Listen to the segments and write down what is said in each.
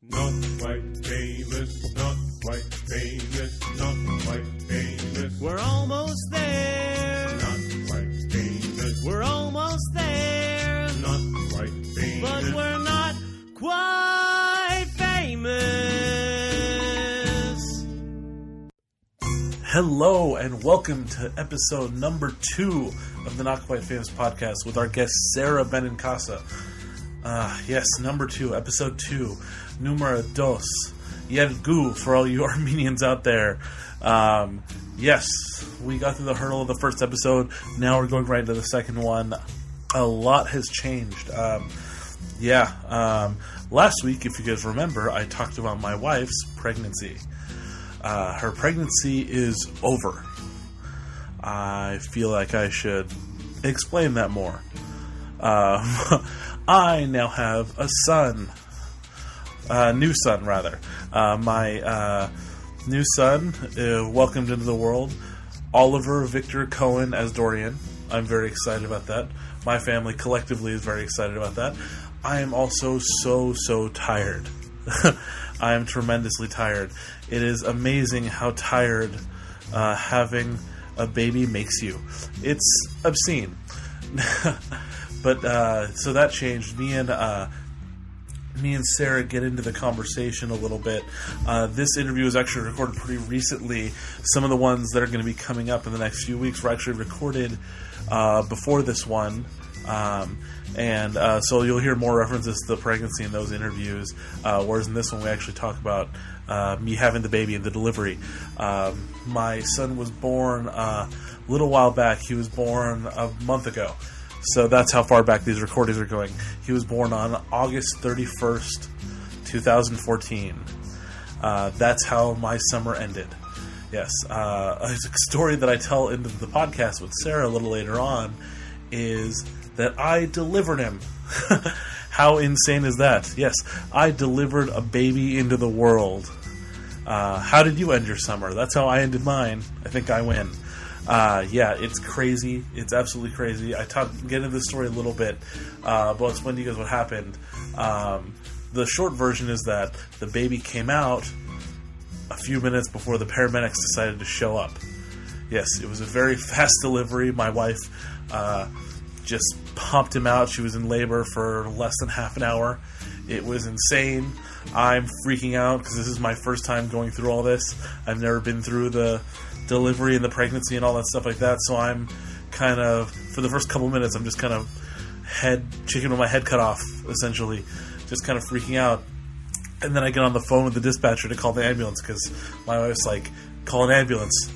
Not quite famous, not quite famous, not quite famous. We're almost there. Not quite famous. We're almost there. Not quite famous. But we're not quite famous. Hello and welcome to episode number 2 of the Not Quite Famous podcast with our guest Sara Benincasa. Yes, number 2, episode 2, numero dos, Yergu, for all you Armenians out there. Yes, we got through the hurdle of the first episode. Now we're going right into the second one. A lot has changed. Last week, if you guys remember, I talked about my wife's pregnancy. Her pregnancy is over. I feel like I should explain that more. I now have a son. New son, rather. My new son, welcomed into the world, Oliver Victor Cohen Asdourian. I'm very excited about that. My family collectively is very excited about that. I am also so tired. I am tremendously tired. It is amazing how tired having a baby makes you. It's obscene. But so that changed. Me and Sara get into the conversation a little bit. This interview was actually recorded pretty recently. Some of the ones that are going to be coming up in the next few weeks were actually recorded before this one. So you'll hear more references to the pregnancy in those interviews, whereas in this one we actually talk about me having the baby and the delivery. My son was born a little while back. He was born a month ago. So that's how far back these recordings are going. He was born on August 31st, 2014. That's how my summer ended. Yes. A story that I tell in the podcast with Sara a little later on is that I delivered him. How insane is that? Yes, I delivered a baby into the world. How did you end your summer? That's how I ended mine. I think I win. It's crazy. It's absolutely crazy. Get into the story a little bit, but I'll explain to you guys what happened. The short version is that the baby came out a few minutes before the paramedics decided to show up. Yes, it was a very fast delivery. My wife just pumped him out. She was in labor for less than half an hour. It was insane. I'm freaking out because this is my first time going through all this. I've never been through the delivery and the pregnancy and all that stuff like that, so I'm kind of, for the first couple minutes, I'm just kind of chicken with my head cut off, essentially, just kind of freaking out. And then I get on the phone with the dispatcher to call the ambulance because my wife's like, call an ambulance,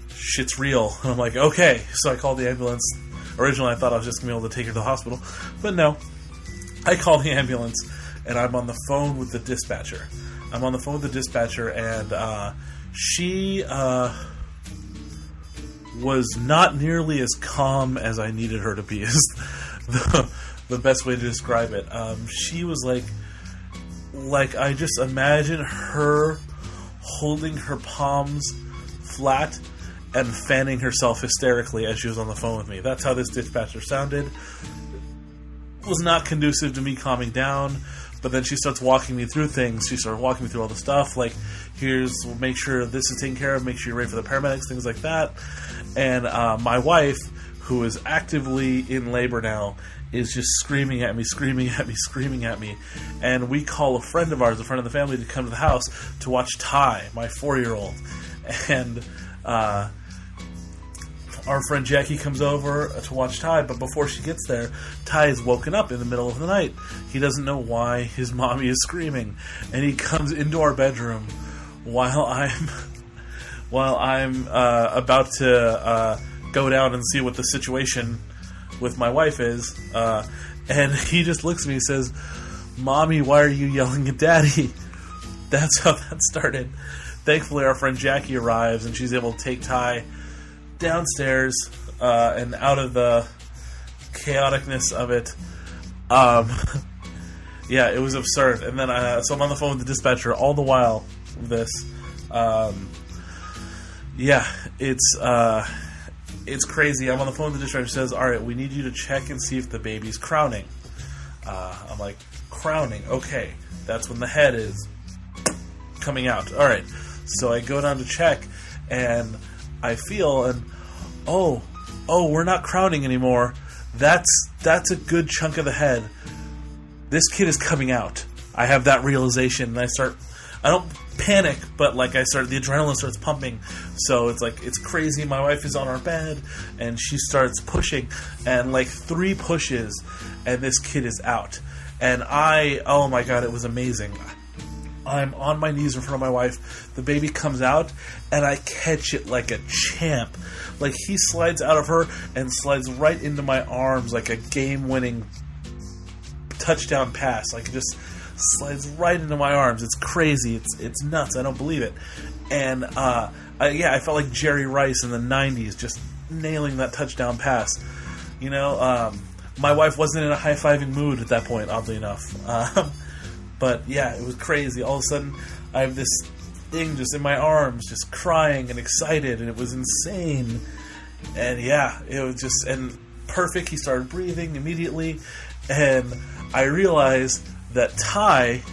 shit's real. And I'm like, okay. So I called the ambulance. Originally I thought I was just going to be able to take her to the hospital, but no, I called the ambulance and I'm on the phone with the dispatcher. And she was not nearly as calm as I needed her to be, is the best way to describe it. She was like I just imagine her holding her palms flat and fanning herself hysterically as she was on the phone with me. That's how this dispatcher sounded. It was not conducive to me calming down. But then she starts walking me through things. She started walking me through all the stuff. Like, we'll make sure this is taken care of. Make sure you're ready for the paramedics, things like that. And my wife, who is actively in labor now, is just screaming at me. And we call a friend of ours, a friend of the family, to come to the house to watch Ty, my 4-year-old. And our friend Jackie comes over to watch Ty, but before she gets there, Ty is woken up in the middle of the night. He doesn't know why his mommy is screaming, and he comes into our bedroom while I'm about to go down and see what the situation with my wife is, and he just looks at me and says, "Mommy, why are you yelling at Daddy?" That's how that started. Thankfully, our friend Jackie arrives, and she's able to take Ty downstairs and out of the chaoticness of it. It was absurd. And then so I'm on the phone with the dispatcher all the while of this. It's crazy. I'm on the phone with the dispatcher. Says, "All right, we need you to check and see if the baby's crowning." I'm like, crowning. Okay, that's when the head is coming out. All right, so I go down to check, and I feel, and oh, we're not crowning anymore. That's a good chunk of the head. This kid is coming out. I have that realization, and I don't panic, but like the adrenaline starts pumping. So it's crazy. My wife is on our bed, and she starts pushing, and like 3 pushes, and this kid is out. And oh my God, it was amazing. I'm on my knees in front of my wife. The baby comes out, and I catch it like a champ. Like, he slides out of her and slides right into my arms like a game-winning touchdown pass. Like, it just slides right into my arms. It's crazy. It's nuts. I don't believe it. And I felt like Jerry Rice in the 90s, just nailing that touchdown pass. You know, my wife wasn't in a high-fiving mood at that point, oddly enough. But yeah, it was crazy. All of a sudden, I have this thing just in my arms, just crying and excited, and it was insane. And yeah, it was just perfect. He started breathing immediately, and I realized that Ty,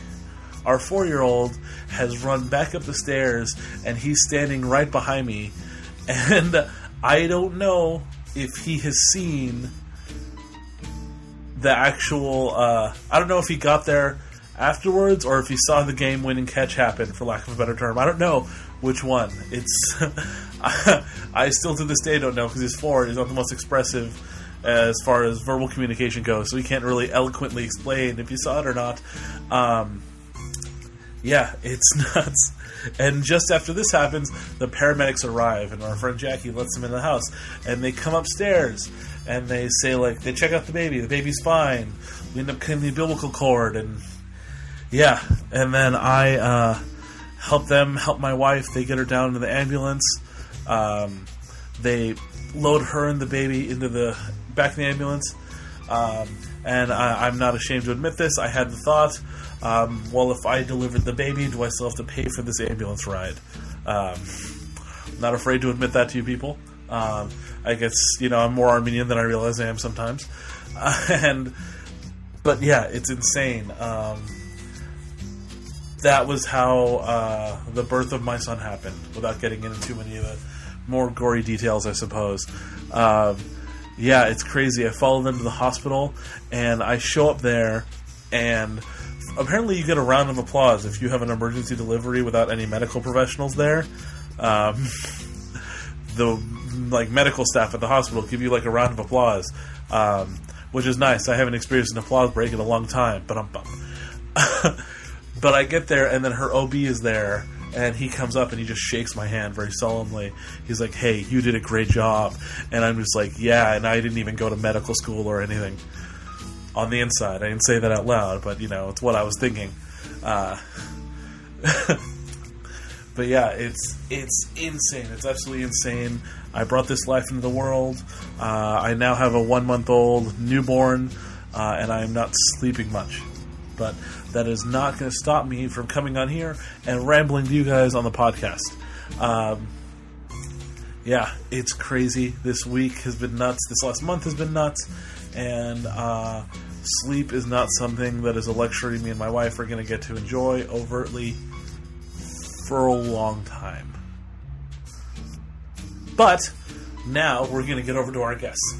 our 4-year-old, has run back up the stairs, and he's standing right behind me. And I don't know if he has seen the actual. I don't know if he got there afterwards, or if he saw the game-winning catch happen, for lack of a better term. I don't know which one. It's I still to this day don't know, because he's 4. He's not the most expressive as far as verbal communication goes, so he can't really eloquently explain if he saw it or not. Yeah, it's nuts. And just after this happens, the paramedics arrive, and our friend Jackie lets them in the house, and they come upstairs, and they say, like, they check out the baby's fine. We end up cutting the umbilical cord, and yeah, and then I help my wife. They get her down to the ambulance. They load her and the baby into the back of the ambulance. And I'm not ashamed to admit this. I had the thought, well, if I delivered the baby, do I still have to pay for this ambulance ride? Not afraid to admit that to you people. I guess, I'm more Armenian than I realize I am sometimes. But yeah, it's insane. That was how the birth of my son happened, without getting into too many of the more gory details, I suppose. Yeah, it's crazy. I followed them to the hospital, and I show up there, and apparently you get a round of applause if you have an emergency delivery without any medical professionals there. The medical staff at the hospital give you a round of applause, which is nice. I haven't experienced an applause break in a long time, but I'm bummed. But I get there, and then her OB is there, and he comes up and he just shakes my hand very solemnly. He's like, "Hey, you did a great job." And I'm just like, "Yeah," and I didn't even go to medical school or anything. On the inside, I didn't say that out loud, but it's what I was thinking. But yeah, it's insane. It's absolutely insane. I brought this life into the world. I now have a 1-month-old newborn, and I am not sleeping much. But that is not going to stop me from coming on here and rambling to you guys on the podcast. Yeah, it's crazy. This week has been nuts. This last month has been nuts. And sleep is not something that is a luxury me and my wife are going to get to enjoy overtly for a long time. But now we're going to get over to our guests.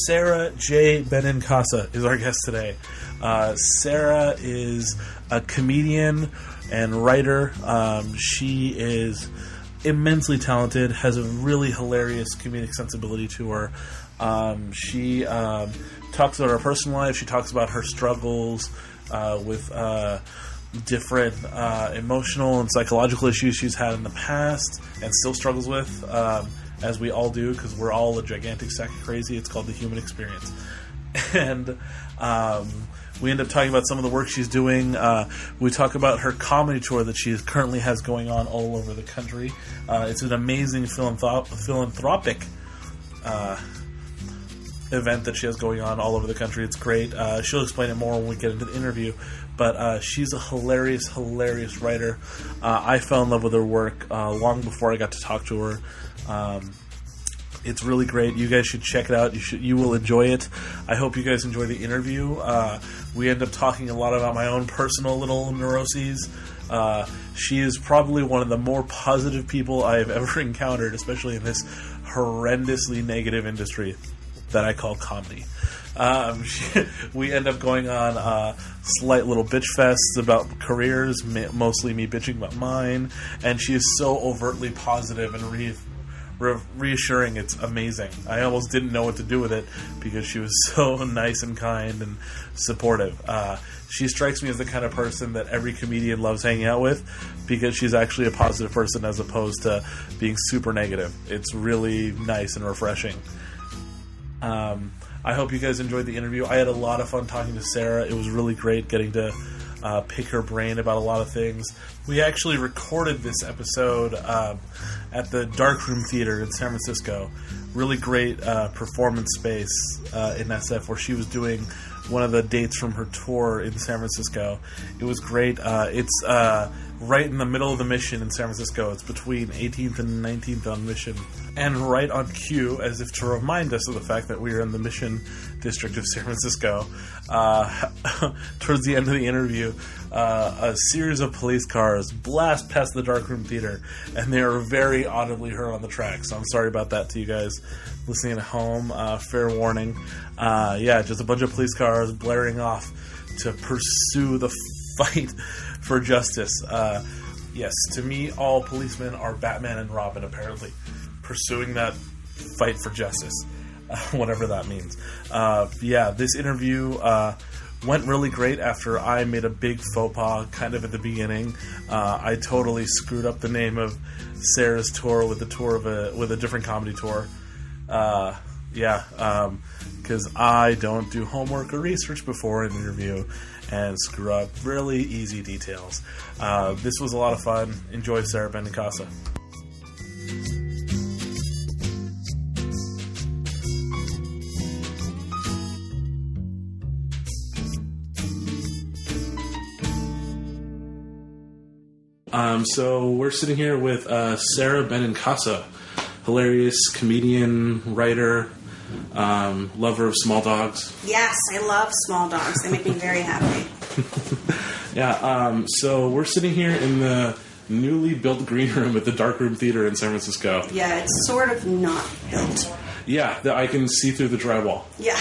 Sara J. Benincasa is our guest today. Sara is a comedian and writer. She is immensely talented, has a really hilarious comedic sensibility to her. She talks about her personal life. She talks about her struggles with different emotional and psychological issues she's had in the past and still struggles with, as we all do, because we're all a gigantic sack of crazy. It's called the human experience. And we end up talking about some of the work she's doing. We talk about her comedy tour that she currently has going on all over the country. It's an amazing philanthropic event that she has going on all over the country. It's great. She'll explain it more when we get into the interview. But she's a hilarious, hilarious writer. I fell in love with her work long before I got to talk to her. It's really great. You guys should check it out. You will enjoy it. I hope you guys enjoy the interview. We end up talking a lot about my own personal little neuroses. She is probably one of the more positive people I have ever encountered, especially in this horrendously negative industry that I call comedy. We end up going on slight little bitch fests about careers, mostly me bitching about mine, and she is so overtly positive and reassuring. It's amazing. I almost didn't know what to do with it because she was so nice and kind and supportive. She strikes me as the kind of person that every comedian loves hanging out with because she's actually a positive person as opposed to being super negative. It's really nice and refreshing. I hope you guys enjoyed the interview. I had a lot of fun talking to Sarah. It was really great getting to pick her brain about a lot of things. We actually recorded this episode at the Darkroom Theater in San Francisco. Really great performance space in SF where she was doing one of the dates from her tour in San Francisco. It was great. It's right in the middle of the Mission in San Francisco. It's between 18th and 19th on Mission. And right on cue, as if to remind us of the fact that we are in the Mission District of San Francisco, towards the end of the interview, a series of police cars blast past the Darkroom Theater, and they are very audibly heard on the track. So I'm sorry about that to you guys listening at home. Fair warning. Just a bunch of police cars blaring off to pursue the fight for justice. Yes, to me, all policemen are Batman and Robin, apparently, pursuing that fight for justice, whatever that means. This interview went really great after I made a big faux pas kind of at the beginning. I totally screwed up the name of Sarah's tour with a different comedy tour. Because I don't do homework or research before an interview and screw up really easy details. This was a lot of fun. Enjoy Sara Benincasa. So we're sitting here with Sara Benincasa, hilarious comedian, writer, lover of small dogs. Yes, I love small dogs. They make me very happy. So we're sitting here in the newly built green room at the Darkroom Theater in San Francisco. Yeah, it's sort of not built. Yeah, I can see through the drywall. Yeah.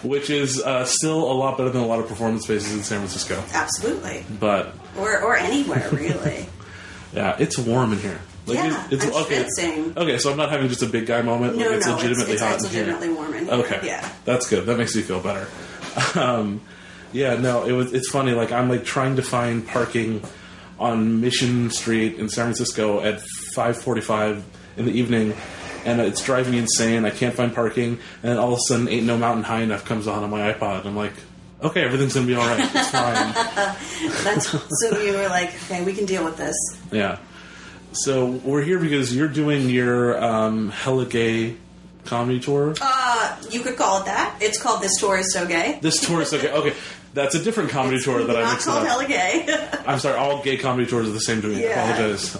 Which is still a lot better than a lot of performance spaces in San Francisco. Absolutely. But or anywhere, really. Yeah, it's warm in here. Like, it's I'm okay. schwitzing. Okay, so I'm not having just a big guy moment. No, it's legitimately hot it's in here. legitimately warm in here. Okay, yeah, that's good. That makes me feel better. It's funny. Like I'm like trying to find parking on Mission Street in San Francisco at 5:45 in the evening, and it's driving me insane. I can't find parking, and then all of a sudden, "Ain't No Mountain High Enough" comes on my iPod, and I'm like, okay, everything's gonna be all right. It's fine. So you were like, okay, we can deal with this. Yeah. So we're here because you're doing your hella gay comedy tour. You could call it that. It's called This Tour Is So Gay. This tour is so gay. Okay, that's a different comedy tour that I mixed up. Not called hella gay. I'm sorry. All gay comedy tours are the same to me. Yeah. I apologize.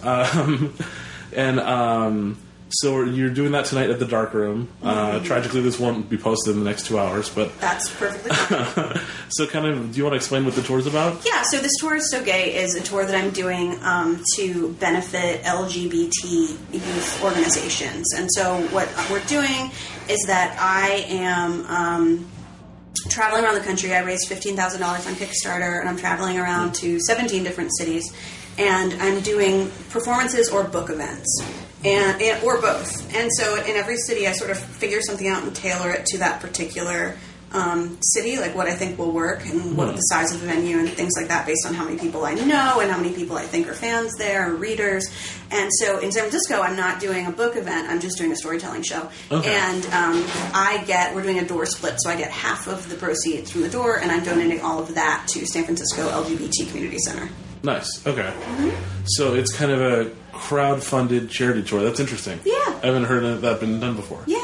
So you're doing that tonight at the Darkroom. Tragically, this won't be posted in the next 2 hours, but that's perfectly fine. So, do you want to explain what the tour is about? Yeah. So This Tour Is So Gay is a tour that I'm doing to benefit LGBT youth organizations, and so what we're doing is that I am traveling around the country. I raised $15,000 on Kickstarter, and I'm traveling around to 17 different cities, and I'm doing performances or book events. Or both. And so in every city, I sort of figure something out and tailor it to that particular city, like what I think will work and what the size of the venue and things like that based on how many people I know and how many people I think are fans there or readers. And so in San Francisco, I'm not doing a book event. I'm just doing a storytelling show. Okay. And we're doing a door split, so I get half of the proceeds from the door, and I'm donating all of that to San Francisco LGBT Community Center. Nice. Okay. Mm-hmm. So it's kind of a crowd-funded charity tour. That's interesting. Yeah. I haven't heard of that been done before. Yeah.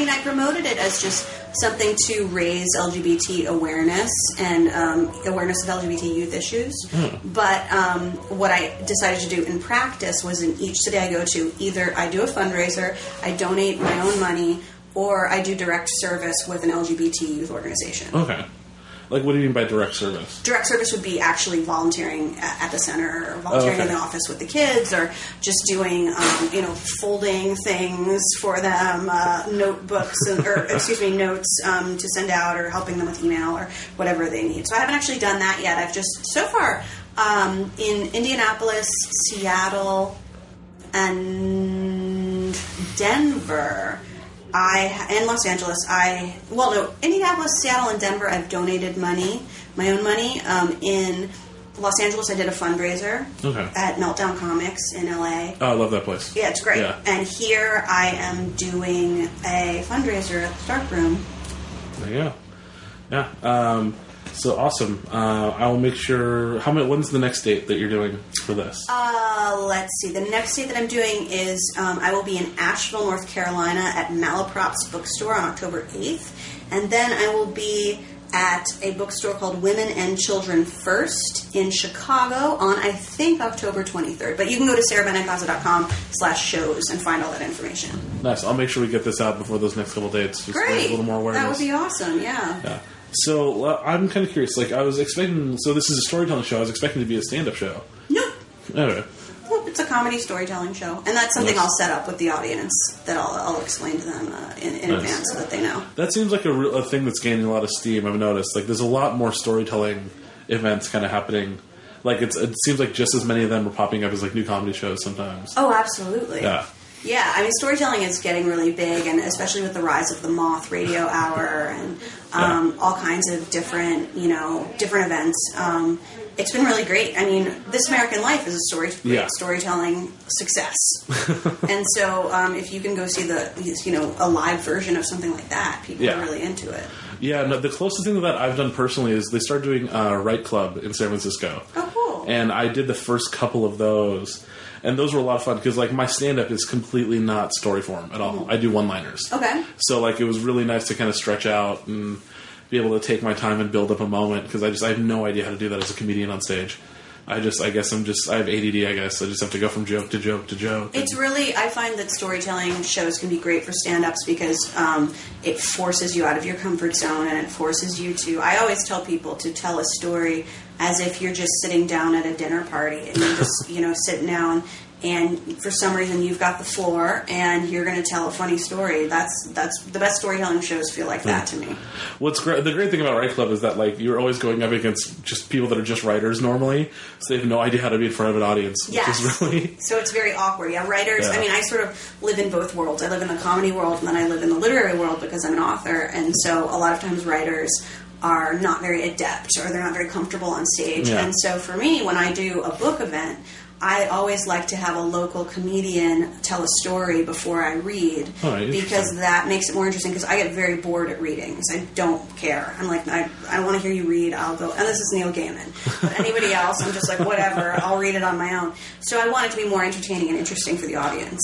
I promoted it as just something to raise LGBT awareness and awareness of LGBT youth issues. But what I decided to do in practice was in each city I go to, either I do a fundraiser, I donate my own money, or I do direct service with an LGBT youth organization. Okay. Like, what do you mean by direct service? Direct service would be actually volunteering at the center, or volunteering in the office with the kids, or just doing, folding things for them, notebooks, notes to send out, or helping them with email, or whatever they need. So I haven't actually done that yet. I've just, so far, in Indianapolis, Seattle, and Denver, and Los Angeles, Indianapolis, Seattle, and Denver, I've donated money, my own money. In Los Angeles, I did a fundraiser at Meltdown Comics in LA. Oh, I love that place. Yeah, it's great. Yeah. And here I am doing a fundraiser at the Darkroom. There you go. Yeah. So awesome. I will make sure. When's the next date that you're doing for this? Let's see. The next date that I'm doing is I will be in Asheville, North Carolina at Malaprop's bookstore on October 8th. And then I will be at a bookstore called Women and Children First in Chicago on, I think, October 23rd. But you can go to sarabenincasa.com/shows and find all that information. Nice. I'll make sure we get this out before those next couple dates. Just Great. A little more awareness. That would be awesome, yeah. So I'm kind of curious. Like, I was expecting. So this is a storytelling show. I was expecting it to be a stand-up show. Nope. Okay. Well, it's a comedy storytelling show, and that's something I'll set up with the audience that I'll explain to them in advance so that they know. That seems like a thing that's gaining a lot of steam. I've noticed. Like, there's a lot more storytelling events kind of happening. Like, it seems like just as many of them are popping up as like new comedy shows sometimes. Oh, absolutely. Yeah. Yeah, I mean, storytelling is getting really big, and especially with the rise of the Moth Radio Hour and all kinds of different events. It's been really great. I mean, This American Life is a storytelling success. And so if you can go see a live version of something like that, people are really into it. Yeah, no, the closest thing to that I've done personally is they started doing Right Club in San Francisco. Oh, cool. And I did the first couple of those. And those were a lot of fun because, like, my stand-up is completely not story form at all. I do one-liners. Okay. So, like, it was really nice to kind of stretch out and be able to take my time and build up a moment because I have no idea how to do that as a comedian on stage. I have ADD, I guess. I just have to go from joke to joke to joke. It's really, I find that storytelling shows can be great for stand-ups because it forces you out of your comfort zone and it forces you to, I always tell people to tell a story as if you're just sitting down at a dinner party and you're just, sitting down and for some reason you've got the floor and you're going to tell a funny story. That's the best storytelling shows feel like that to me. What's great? The great thing about Right Club is that, like, you're always going up against just people that are just writers normally, so they have no idea how to be in front of an audience. Which is really so it's very awkward. Yeah, writers. Yeah. I mean, I sort of live in both worlds. I live in the comedy world and then I live in the literary world because I'm an author, and so a lot of times writers are not very adept or they're not very comfortable on stage. Yeah. And so for me, when I do a book event, I always like to have a local comedian tell a story before I read because that makes it more interesting because I get very bored at readings. I don't care. I'm like, I want to hear you read. I'll go, and this is Neil Gaiman. But anybody else, I'm just like, whatever, I'll read it on my own. So I want it to be more entertaining and interesting for the audience.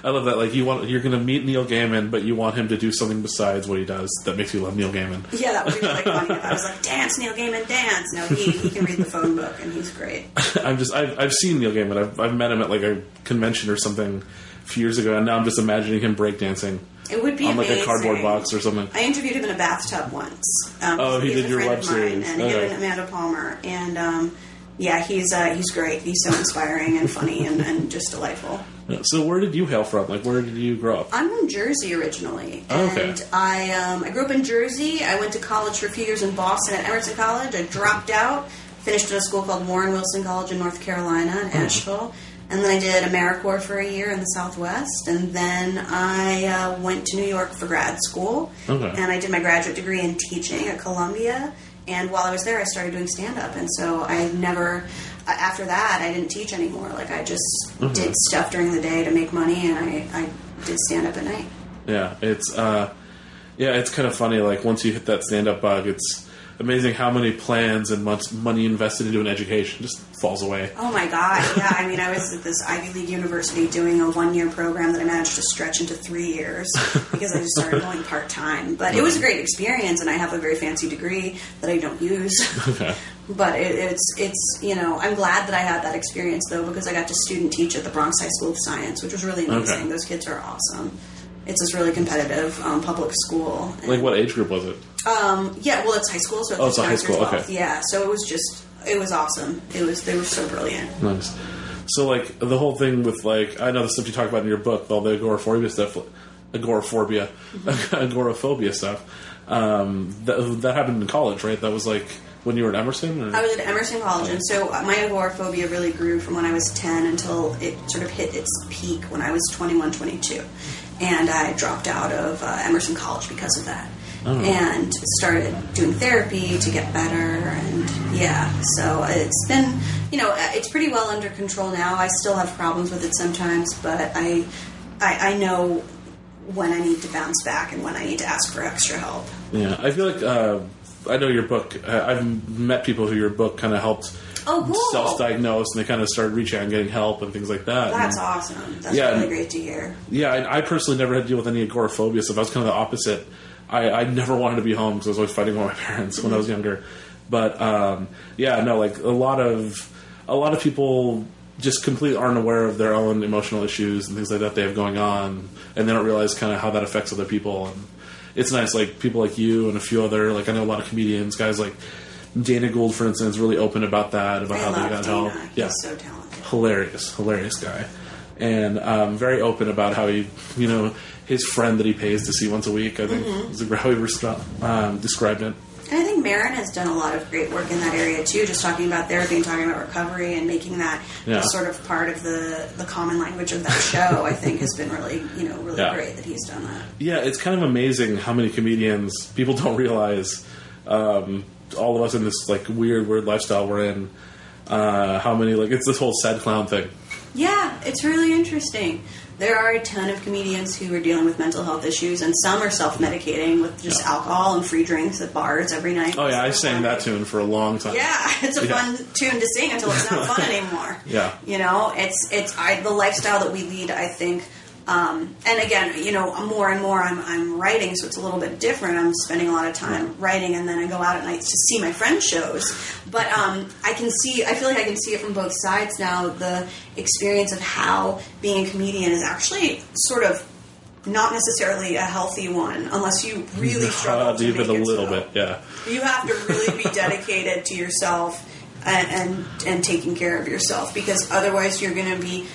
I love that. Like, you're going to meet Neil Gaiman, but you want him to do something besides what he does that makes you love Neil Gaiman. Yeah, that would be really funny if I was like, dance, Neil Gaiman, dance. No, he can read the phone book, and he's great. I've seen Neil Gaiman. I've met him at like a convention or something a few years ago, and now I'm just imagining him breakdancing. It would be on amazing. Like a cardboard box or something. I interviewed him in a bathtub once. He did your web series, and him and Amanda Palmer, and he's great. He's so inspiring and funny and just delightful. So where did you hail from? Like, where did you grow up? I'm from Jersey originally, and I grew up in Jersey. I went to college for a few years in Boston at Emerson College. I dropped out. Finished at a school called Warren Wilson College in North Carolina in Asheville. And then I did AmeriCorps for a year in the Southwest. And then I went to New York for grad school. And I did my graduate degree in teaching at Columbia. And while I was there, I started doing stand-up. And so I never, after that, I didn't teach anymore. Like, I just did stuff during the day to make money, and I did stand-up at night. Yeah, it's kind of funny. Like, once you hit that stand-up bug, it's amazing how many plans and money invested into an education just falls away. Oh my God, yeah. I mean, I was at this Ivy League university doing a 1-year program that I managed to stretch into 3 years because I just started going part-time. But it was a great experience, and I have a very fancy degree that I don't use. Okay. But it's I'm glad that I had that experience, though, because I got to student teach at the Bronx High School of Science, which was really amazing. Okay. Those kids are awesome. It's this really competitive public school. And, Like, what age group was it? Yeah, well, it's high school, so it's a high school, okay. Yeah, so it was awesome. They were so brilliant. Nice. So, like, the whole thing with, like, I know the stuff you talk about in your book, all the agoraphobia stuff, agoraphobia stuff, that happened in college, right? That was, like, when you were at Emerson? Or? I was at Emerson College, and so my agoraphobia really grew from when I was 10 until it sort of hit its peak when I was 21, 22. And I dropped out of Emerson College because of that. Oh. And started doing therapy to get better, and so it's been, it's pretty well under control now. I still have problems with it sometimes, but I know when I need to bounce back and when I need to ask for extra help. Yeah, I feel like I know your book. I've met people who your book kind of helped self-diagnose, and they kind of started reaching out and getting help and things like that. That's awesome. That's really great to hear. Yeah, I personally never had to deal with any agoraphobia stuff. I was kind of the opposite. I never wanted to be home because I was always fighting with my parents when I was younger. But like a lot of people just completely aren't aware of their own emotional issues and things like that they have going on, and they don't realize kind of how that affects other people. And it's nice, like people like you and a few other, like I know a lot of comedians, guys like Dana Gould, for instance, really open about that, about how they got help. He's so talented. Hilarious guy. And very open about how he, his friend that he pays to see once a week, I think is how he described it. And I think Marin has done a lot of great work in that area too, just talking about therapy and talking about recovery and making that sort of part of the common language of that show. I think has been really great that he's done that. Yeah, it's kind of amazing how many comedians, people don't realize, all of us in this like weird lifestyle we're in, how many, like, it's this whole sad clown thing. Yeah, it's really interesting. There are a ton of comedians who are dealing with mental health issues, and some are self-medicating with just alcohol and free drinks at bars every night. Oh, yeah, I sang that tune for a long time. Yeah, it's a fun tune to sing until it's not fun anymore. Yeah. The lifestyle that we lead, I think, and again, more and more I'm writing, so it's a little bit different. I'm spending a lot of time writing, and then I go out at night to see my friends' shows. But I feel like I can see it from both sides now, the experience of how being a comedian is actually sort of not necessarily a healthy one, unless you really struggle to make it a little bit, yeah. You have to really be dedicated to yourself and taking care of yourself, because otherwise you're going to be,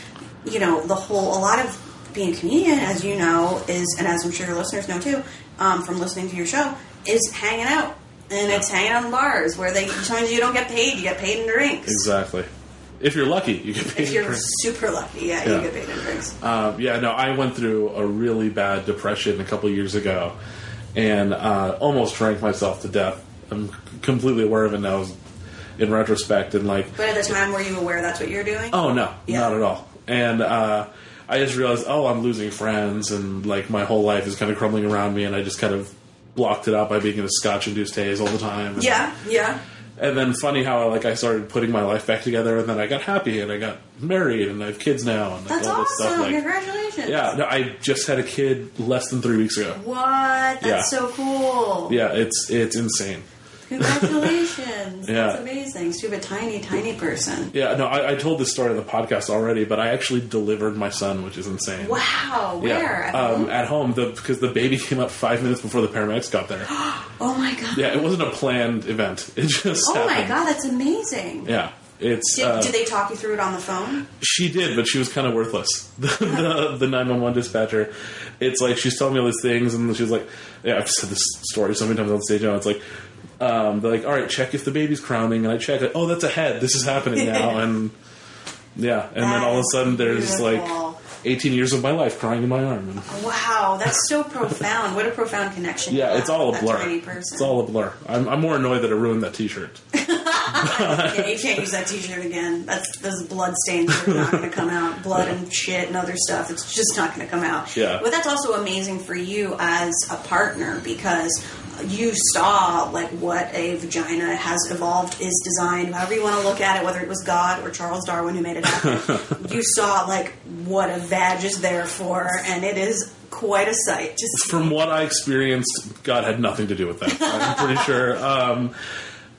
a lot of being a comedian, as you know, is, and as I'm sure your listeners know too, from listening to your show, is hanging out. And it's hanging out in bars where sometimes you don't get paid, you get paid in drinks. Exactly. If you're lucky, you get paid in drinks. If you're super lucky, you get paid in drinks. I went through a really bad depression a couple years ago and almost drank myself to death. I'm completely aware of it now in retrospect. And But at the time, were you aware that's what you're doing? Oh, no. Not at all. And I just realized, I'm losing friends, and like my whole life is kind of crumbling around me, and I just kind of blocked it out by being in a scotch-induced haze all the time. And, yeah. And then funny how I started putting my life back together, and then I got happy, and I got married, and I have kids now, and that's all awesome. This stuff. Congratulations. Yeah, no, I just had a kid less than 3 weeks ago. What? That's so cool. Yeah, it's insane. Congratulations. That's amazing. So you have a tiny, tiny person. Yeah, no, I told this story on the podcast already, but I actually delivered my son, which is insane. Wow. Where? At home, because the baby came up 5 minutes before the paramedics got there. Oh my God. Yeah, it wasn't a planned event. It just happened. My God, that's amazing. Yeah. It's, did they talk you through it on the phone? She did, but she was kind of worthless. The 911 dispatcher. It's like she's telling me all these things, and she was like, I've said this story so many times on stage now. It's like, they're like, all right, check if the baby's crowning, and I check, like, that's a head. This is happening now, and then all of a sudden there's beautiful. Like 18 years of my life crying in my arm. Wow, that's so profound. What a profound connection. Yeah, it's all a blur. It's all a blur. I'm more annoyed that I ruined that T-shirt. Yeah, you can't use that T-shirt again. Those blood stains are not going to come out. Blood and shit and other stuff. It's just not going to come out. Yeah. But that's also amazing for you as a partner because you saw like what a vagina has evolved, is designed, however you want to look at it, whether it was God or Charles Darwin who made it happen. You saw like what a vag is there for, and it is quite a sight to see. From what I experienced, God had nothing to do with that. I'm pretty sure.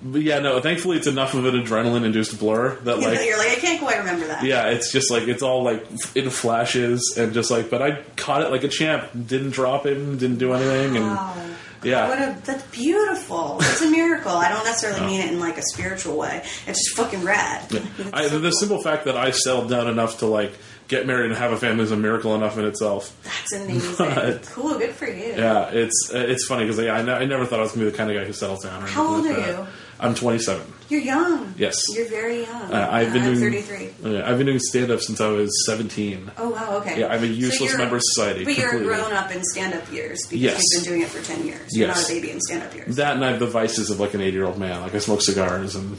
But yeah, no, thankfully it's enough of an adrenaline-induced blur that like... You're like, I can't quite remember that. Yeah, it's just like, it's all like in flashes and just like, but I caught it like a champ. Didn't drop him, didn't do anything. And Wow. yeah. That's beautiful. It's a miracle. I don't necessarily mean it in like a spiritual way. It's just fucking rad. Yeah. The simple fact that I settled down enough to like get married and have a family is a miracle enough in itself. That's amazing. Cool, good for you. Yeah, it's funny because I never thought I was going to be the kind of guy who settles down. Or How old like are that. you? I'm 27. You're young. Yes. You're very young. I'm 33. I've been doing stand-up since I was 17. Oh, wow, okay. Yeah, I'm a useless member of society. But completely. you're grown up in stand-up years because Yes. you've been doing it for 10 years. You're Yes. not a baby in stand-up years. That and I have the vices of like an 80-year-old man. Like I smoke cigars and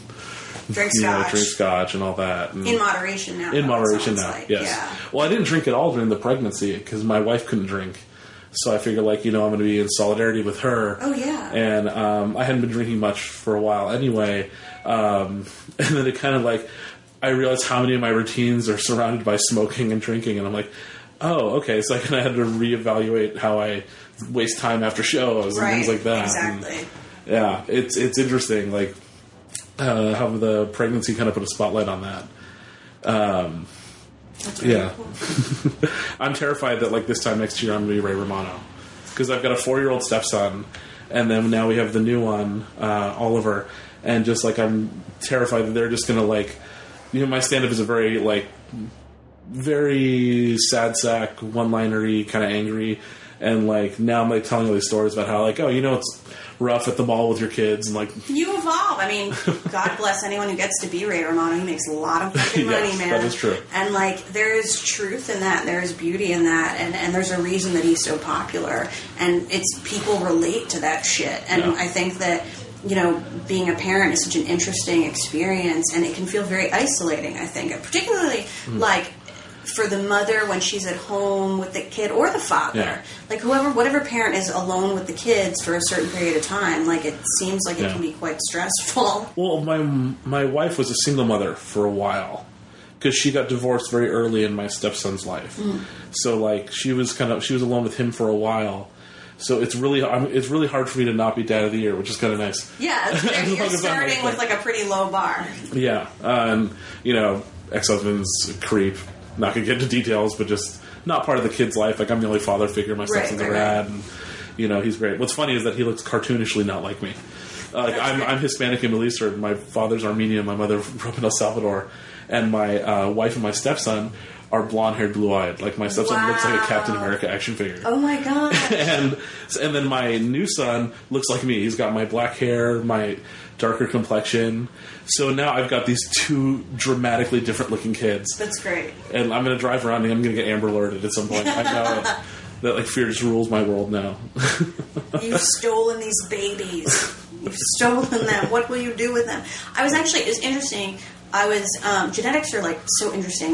Drink drink scotch. scotch and all that. And In moderation now. in it moderation sounds now, like. yes. Yeah. Well, I didn't drink at all during the pregnancy because my wife couldn't drink. So I figured, like, I'm going to be in solidarity with her. Oh, yeah. And I hadn't been drinking much for a while anyway. And then it kind of like, I realized how many of my routines are surrounded by smoking and drinking. And I'm like, oh, okay. So I kind of had to reevaluate how I waste time after shows and things like that. Exactly. And, yeah, it's interesting, like, how the pregnancy kind of put a spotlight on that. That's really Yeah. cool. I'm terrified that like this time next year I'm going to be Ray Romano because I've got a 4-year-old stepson, and then now we have the new one, Oliver, and just like I'm terrified that they're just going to like, my stand-up is a very like very sad sack, one-linery, kind of angry, and like now I'm like telling all these stories about how like it's rough at the mall with your kids and like You evolve. I mean, God bless anyone who gets to be Ray Romano. He makes a lot of fucking money, Yes, man. that is true. And like, there is truth in that. There is beauty in that, and there's a reason that he's so popular. And it's people relate to that shit. And Yeah. I think that being a parent is such an interesting experience, and it can feel very isolating. I think, particularly like for the mother when she's at home with the kid, or the father, Yeah. like whatever parent is alone with the kids for a certain period of time. Like, it seems like it can be quite stressful. Well, my wife was a single mother for a while because she got divorced very early in my stepson's life. So like she was alone with him for a while. So it's really hard for me to not be dad of the year, which is kind of nice. Yeah, As you're long as I'm starting like with that. like a pretty low bar. Yeah, ex-husband's a creep. Not gonna get into details, but just not part of the kid's life. Like I'm the only father figure. My stepson's a rad, and he's great. What's funny is that he looks cartoonishly not like me. Like I'm Hispanic and Middle Eastern. My father's Armenian. My mother grew up in El Salvador, and my wife and my stepson are blonde-haired, blue-eyed. Like my stepson looks like a Captain America action figure. Oh my god! and then my new son looks like me. He's got my black hair, my darker complexion. So now I've got these two dramatically different looking kids. That's great. And I'm going to drive around and I'm going to get Amber Alerted at some point. I know that like fear just rules my world now. You've stolen these babies. You've stolen them. What will you do with them? It's interesting. Genetics are like so interesting.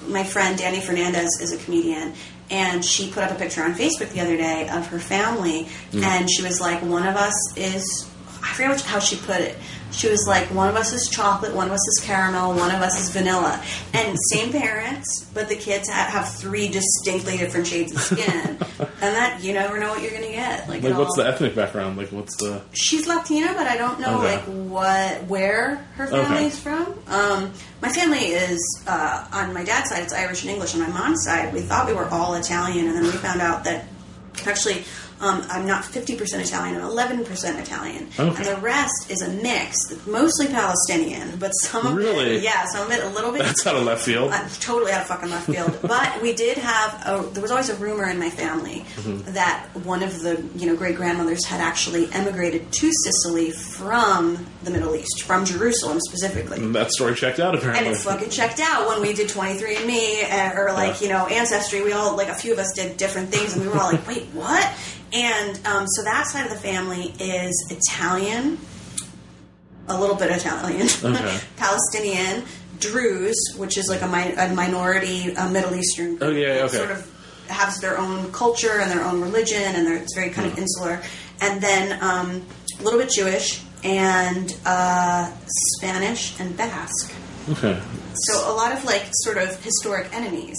My friend Danny Fernandez is a comedian, and she put up a picture on Facebook the other day of her family, and she was like, one of us is, I forget how she put it. She was like, one of us is chocolate, one of us is caramel, one of us is vanilla. And same parents, but the kids have 3 distinctly different shades of skin. And that, you never know what you're going to get. Like what's the ethnic background? Like, what's the... She's Latina, but I don't know, where her family's from. My family is, on my dad's side, it's Irish and English. On my mom's side, we thought we were all Italian, and then we found out that actually... I'm not 50% Italian, I'm 11% Italian. Okay. And the rest is a mix, mostly Palestinian, but some of Really? it, some of it a little bit... That's out of left field. Totally out of fucking left field. But we did have, there was always a rumor in my family that one of the, great-grandmothers had actually emigrated to Sicily from the Middle East, from Jerusalem specifically. And that story checked out, apparently. And it fucking checked out when we did 23andMe, Ancestry. We all, a few of us did different things, and we were all like, wait, what? And so that side of the family is Italian, a little bit Italian, Okay. Palestinian, Druze, which is like a minority Middle Eastern group. Oh, yeah, okay. Sort of has their own culture and their own religion, and it's very kind of insular. And then a little bit Jewish, and Spanish, and Basque. Okay. So a lot of like sort of historic enemies,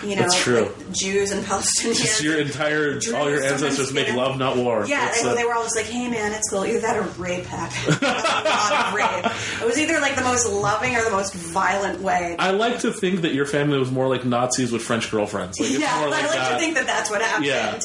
you know, That's true. like Jews and Palestinians. Just your entire, all your ancestors make love, not war. Yeah, they were all just like, hey man, it's cool. Either that or rape happened. A lot of rape. It was either like the most loving or the most violent way. I like to think that your family was more like Nazis with French girlfriends. Like, it's Yeah, more like I like that. to think that that's what happened. Yeah.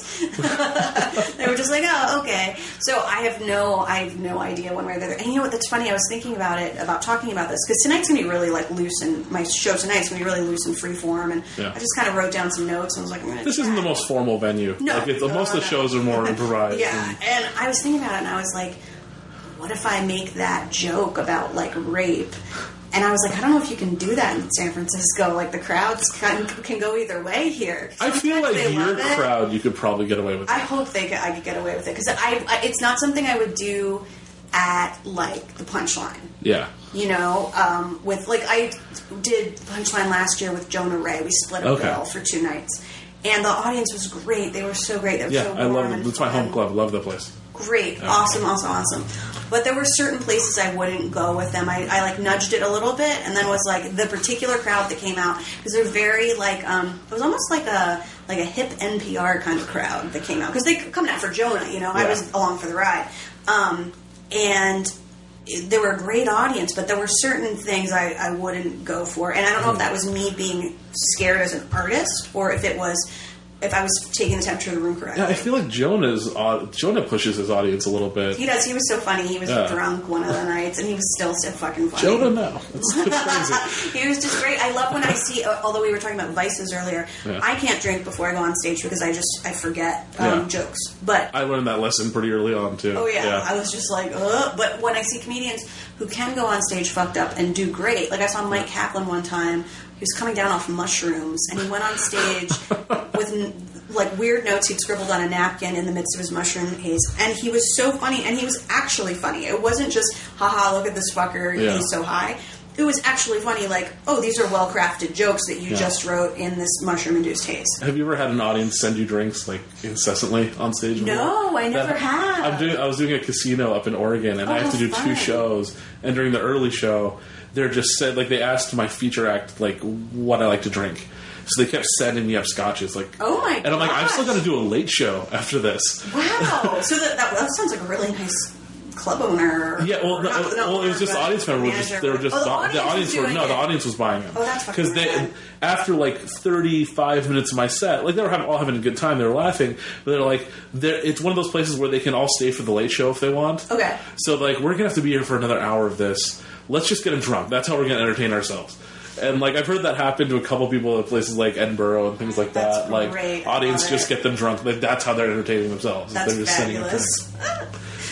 They were just like, oh, okay. So I have no idea one way or the other. And you know what? That's funny. I was thinking about talking about this because tonight's gonna be really like loose, and my show tonight's gonna be really loose and free form. And I just kind of wrote down some notes and was like, I'm gonna. This isn't the most formal venue. No, like most of the shows are more improvised. Yeah, and I was thinking about it, and I was like, what if I make that joke about like rape? And I was like, I don't know if you can do that in San Francisco. Like, the crowds can go either way here. I feel like They your love it. crowd, you could probably get away with it. I hope I could get away with it. Because it's not something I would do at, like, the Punchline. Yeah. You know, with, like, I did Punchline last year with Jonah Ray. We split a bill for 2 nights. And the audience was great. They were so great. They were so warm. I love it. and It's my fun. home club. Love that place. Great. Okay. Awesome. But there were certain places I wouldn't go with them. I like nudged it a little bit, and then was like the particular crowd that came out, because they're very like it was almost like a hip NPR kind of crowd that came out, because they coming out for Jonah, you know. I was along for the ride, and they were a great audience, but there were certain things I wouldn't go for, and I don't know if that was me being scared as an artist, or if it was. If I was taking the temperature of the room correctly. Yeah, I feel like Jonah pushes his audience a little bit. He does. He was so funny. He was drunk one of the nights, and he was still so fucking funny. Jonah, no. It's crazy. He was just great. I love when I see, although we were talking about vices earlier, I can't drink before I go on stage because I forget jokes. But I learned that lesson pretty early on, too. oh, yeah. I was just like, ugh. But when I see comedians who can go on stage fucked up and do great, like I saw Mike Kaplan one time. He was coming down off mushrooms, and he went on stage with like weird notes he'd scribbled on a napkin in the midst of his mushroom haze, and he was so funny, and he was actually funny. It wasn't just, haha, look at this fucker, he's so high. It was actually funny, like, oh, these are well-crafted jokes that you just wrote in this mushroom-induced haze. Have you ever had an audience send you drinks, like, incessantly on stage? No, I never have. I was doing a casino up in Oregon, and I have to do 2 shows, and during the early show, they're just said, like, they asked my feature act, like, what I like to drink. So they kept sending me up scotches, like, oh my god! And I'm like, I'm still going to do a late show after this. Wow! So that sounds like a really nice club owner. Yeah, well, it was just audience members. The audience was buying them. Oh, that's fucking because after like 35 minutes of my set, like they were all having a good time, they were laughing, but they're like, it's one of those places where they can all stay for the late show if they want. Okay. So like, we're gonna have to be here for another hour of this. Let's just get them drunk. That's how we're gonna entertain ourselves. And like I've heard that happen to a couple people at places like Edinburgh and things like that. Like great. audience just get them drunk. Like that's how they're entertaining themselves. That's they're just fabulous.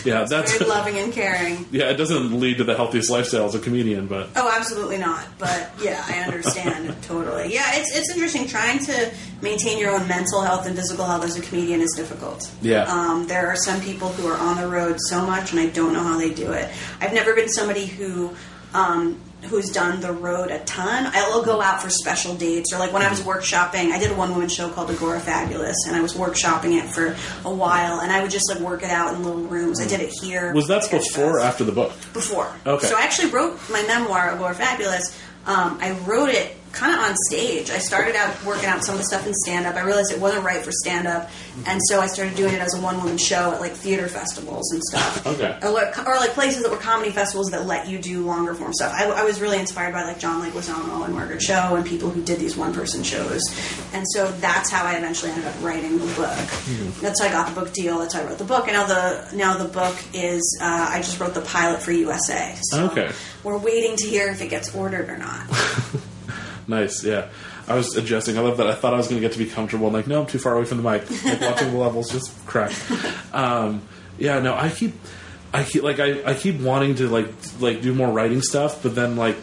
Yeah, that's very loving and caring. Yeah, it doesn't lead to the healthiest lifestyle as a comedian, but oh, absolutely not. But yeah, I understand totally. Yeah, it's interesting. Trying to maintain your own mental health and physical health as a comedian is difficult. Yeah, there are some people who are on the road so much, and I don't know how they do it. I've never been somebody who's done the road a ton. I'll go out for special dates, or like when I was workshopping, I did a one-woman show called Agorafabulous, and I was workshopping it for a while, and I would just like work it out in little rooms. I did it here. Was that before or after the book? Before. Okay. So I actually wrote my memoir, Agorafabulous. I wrote it kind of on stage. I started out working out some of the stuff in stand-up. I realized it wasn't right for stand-up, and so I started doing it as a one-woman show at like theater festivals and stuff. Okay. Or like places that were comedy festivals that let you do longer form stuff. I was really inspired by like John Leguizamo and Margaret Cho and people who did these one-person shows, and so that's how I eventually ended up writing the book. Mm-hmm. That's how I got the book deal. That's how I wrote the book, and now the book is I just wrote the pilot for USA. So okay. We're waiting to hear if it gets ordered or not. Nice, yeah. I was adjusting. I love that. I thought I was going to get to be comfortable. I'm like, no, I'm too far away from the mic. Like watching the levels just crack. Yeah, no, I keep wanting to like do more writing stuff, but then like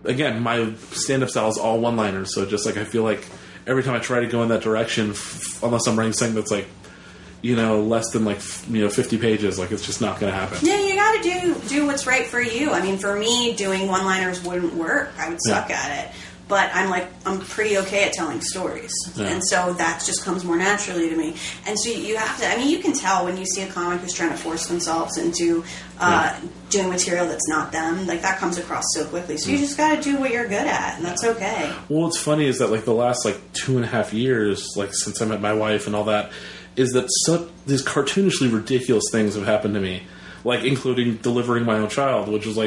again, my stand-up style is all one-liners. So just like I feel like every time I try to go in that direction, unless I'm writing something that's like, less than like 50 pages, like it's just not going to happen. Yeah, you got to gotta do what's right for you. I mean, for me, doing one-liners wouldn't work. I would suck at it. But I'm pretty okay at telling stories. Yeah. And so that just comes more naturally to me. And so you have to, I mean, you can tell when you see a comic who's trying to force themselves into doing material that's not them. Like, that comes across so quickly. So you just got to do what you're good at, and that's okay. Well, what's funny is that, like, the last, 2.5 years, since I met my wife and all that, is that these cartoonishly ridiculous things have happened to me. Like, including delivering my own child, which was,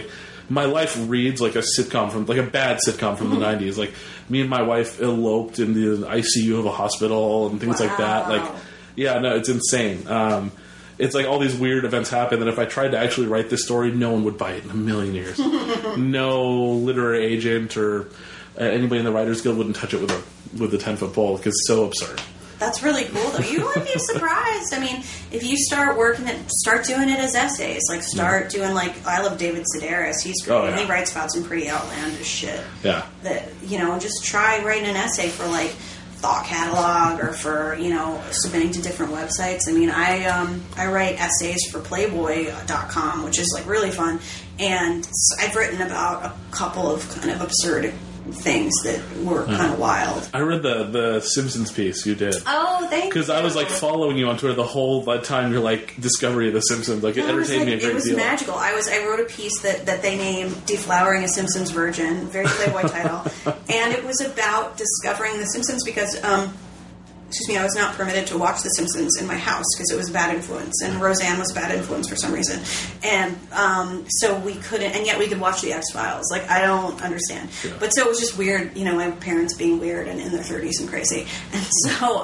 my life reads like a sitcom a bad sitcom from the 90s. Like, me and my wife eloped in the ICU of a hospital and things like that. It's insane. It's like all these weird events happen that if I tried to actually write this story, no one would buy it in a million years. No literary agent or anybody in the Writers Guild wouldn't touch it with a 10-foot pole because it's so absurd. That's really cool, though. You would be surprised. I mean, if you start doing it as essays. Start doing, I love David Sedaris. He's great. Oh, yeah. And he writes about some pretty outlandish shit. Yeah. That, just try writing an essay for, Thought Catalog or for, submitting to different websites. I mean, I write essays for Playboy.com, which is, really fun. And I've written about a couple of kind of absurd things that were kind of wild. I read the Simpsons piece you did. Oh, thank you. Because I was following you on Twitter the whole time you're Discovery of the Simpsons. It entertained me a great deal. It was magical. I wrote a piece that they named Deflowering a Simpsons Virgin, very Playboy title, and it was about discovering the Simpsons because I was not permitted to watch The Simpsons in my house because it was a bad influence, and Roseanne was a bad influence for some reason, and so we couldn't, and yet we could watch The X-Files. I don't understand, but so it was just weird, my parents being weird and in their 30s and crazy, and so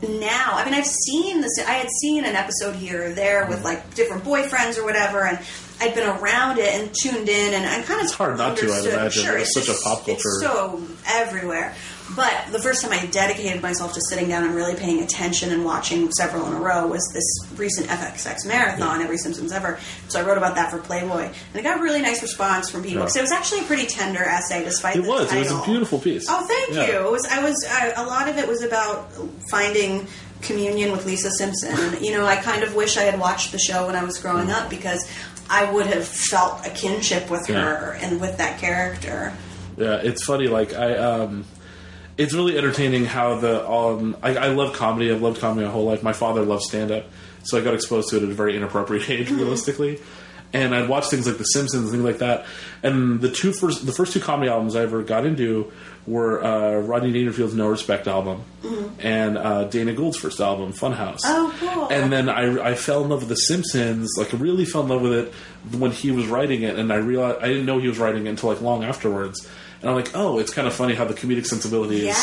now, I mean, I've seen this. I had seen an episode here or there with different boyfriends or whatever, and I'd been around it and tuned in, and I kind of it's hard not to. I'd imagine sure, it's such a pop culture. It's so everywhere. But the first time I dedicated myself to sitting down and really paying attention and watching several in a row was this recent FXX marathon, Every Simpsons Ever. So I wrote about that for Playboy, and I got a really nice response from people because it was actually a pretty tender essay, despite the title. It was a beautiful piece. Oh, thank you. It was. A lot of it was about finding communion with Lisa Simpson, and I kind of wish I had watched the show when I was growing up because I would have felt a kinship with her and with that character. Yeah, it's funny. It's really entertaining how I love comedy. I've loved comedy my whole life. My father loved stand-up, so I got exposed to it at a very inappropriate age, realistically. And I'd watch things like The Simpsons and things like that. And the first two comedy albums I ever got into were Rodney Dangerfield's No Respect album and Dana Gould's first album, Funhouse. Oh, cool. And then I fell in love with The Simpsons, I really fell in love with it when he was writing it, and I realized I didn't know he was writing it until long afterwards. And I'm it's kind of funny how the comedic sensibilities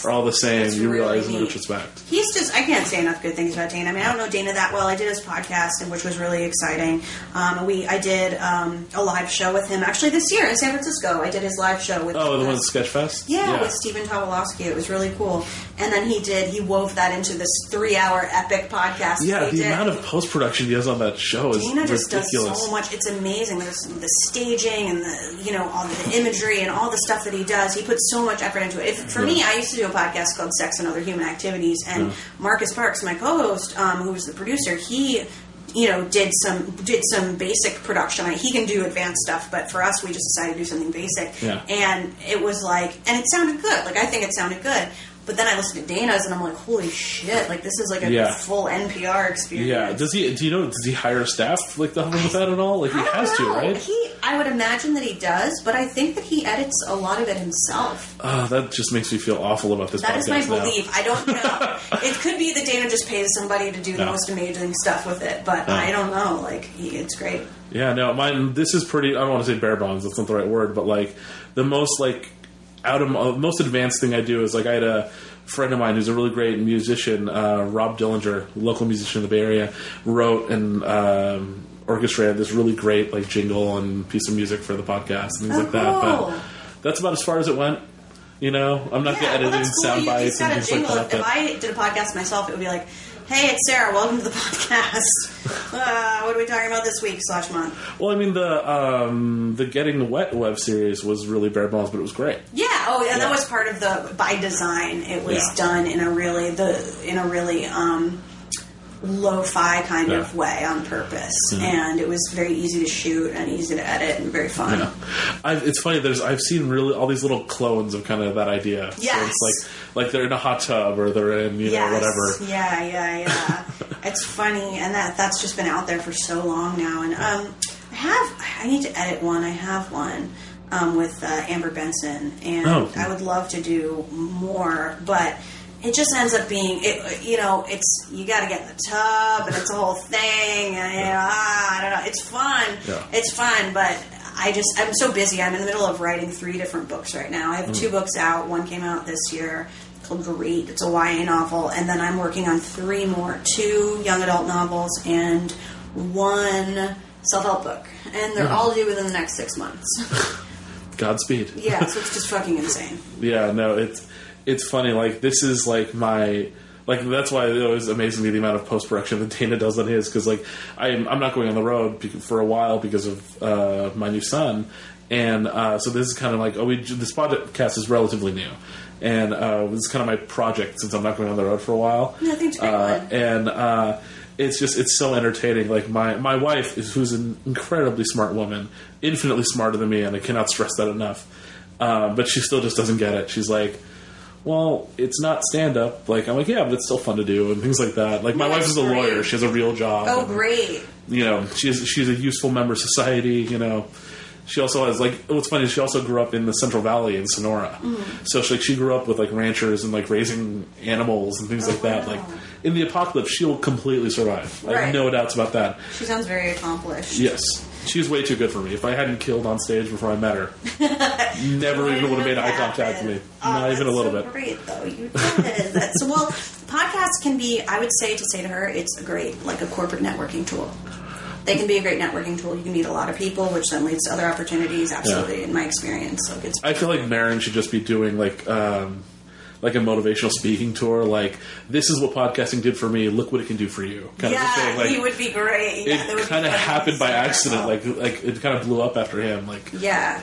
are all the same. It's you realize really in retrospect. He's just, I can't say enough good things about Dana. I mean, I don't know Dana that well. I did his podcast, which was really exciting. I did a live show with him, actually, this year in San Francisco. I did his live show with... Oh, the one at Sketchfest? Yeah, with Stephen Tobolowsky. It was really cool. And then he wove that into this 3-hour epic podcast. Yeah, the amount of post-production he has on that show is Dana ridiculous. Dana just does so much. It's amazing. There's the staging and all the imagery and all the stuff that he does. He puts so much effort into it. For me, I used to do a podcast called Sex and Other Human Activities, and Marcus Parks, my co-host, who was the producer, he did some basic production. He can do advanced stuff, but for us, we just decided to do something basic. Yeah. And it was and it sounded good. I think it sounded good. But then I listened to Dana's, and I'm like, holy shit! This is a full NPR experience. Yeah. Does he hire staff to help him with that at all? He has to, right? I would imagine that he does, but I think that he edits a lot of it himself. That just makes me feel awful about this podcast. That is my belief. I don't know. It could be that Dana just pays somebody to do the most amazing stuff with it, but I don't know. It's great. Yeah, no, mine. This is pretty. I don't want to say bare bones. That's not the right word, but the most most advanced thing I do is I had a friend of mine who's a really great musician, Rob Dillinger, local musician in the Bay Area, wrote and orchestrated this really great jingle and piece of music for the podcast and things like that. But that's about as far as it went. I'm not good at editing sound bites and things like that. If I did a podcast myself, it would be hey, it's Sarah. Welcome to the podcast. What are we talking about this week / month? Well, I mean, the Getting Wet web series was really bare bones, but it was great. Yeah. Oh, yeah. That was part of the by design. It was done in a really lo-fi kind of way on purpose, and it was very easy to shoot and easy to edit and very fun. Yeah. It's funny. I've seen really all these little clones of kind of that idea. Yes. So it's like they're in a hot tub or they're in whatever. Yeah. It's funny, and that's just been out there for so long now. And I need to edit one. I have one with Amber Benson, and I would love to do more, but it just ends up being, it's, you got to get in the tub, and it's a whole thing, and, I don't know, it's fun. Yeah. It's fun, but I'm so busy. I'm in the middle of writing 3 different books right now. I have 2 books out. One came out this year called Great. It's a YA novel, and then I'm working on 3 more, 2 young adult novels, and 1 self-help book. And they're all due within the next 6 months. Godspeed. Yeah, so it's just fucking insane. Yeah, no, it's funny, like, this is, like, my... Like, that's why it always amazes me the amount of post-production that Dana does on his, because, like, I'm not going on the road for a while because of my new son, and so this is kind of like, this podcast is relatively new, and this is kind of my project since I'm not going on the road for a while. Yeah, I think it's a great one. And it's so entertaining. Like, my wife, who's an incredibly smart woman, infinitely smarter than me, and I cannot stress that enough, but she still just doesn't get it. She's like, well, it's not stand-up. Like, I'm like, yeah, but it's still fun to do, and things like that. Like, my wife is a lawyer. She has a real job. Oh, and, great. She's a useful member of society, She also has, like, what's funny is she also grew up in the Central Valley in Sonora. Mm-hmm. So, she grew up with, like, ranchers and, like, raising animals and things like that. Like, in the apocalypse, she'll completely survive. I have no doubts about that. She sounds very accomplished. Yes. She's way too good for me. If I hadn't killed on stage before I met her, never even would have made eye contact with me. Not even a little bit. Great, though. You did. Podcasts can be, I would say to her, it's a great, like, a corporate networking tool. They can be a great networking tool. You can meet a lot of people, which then leads to other opportunities, absolutely, in my experience. So I feel like Marin should just be doing, like a motivational speaking tour, like, this is what podcasting did for me, look what it can do for you. Kind of thing. Like, he would be great. It kind of happened by accident. Like it kind of blew up after him. Like,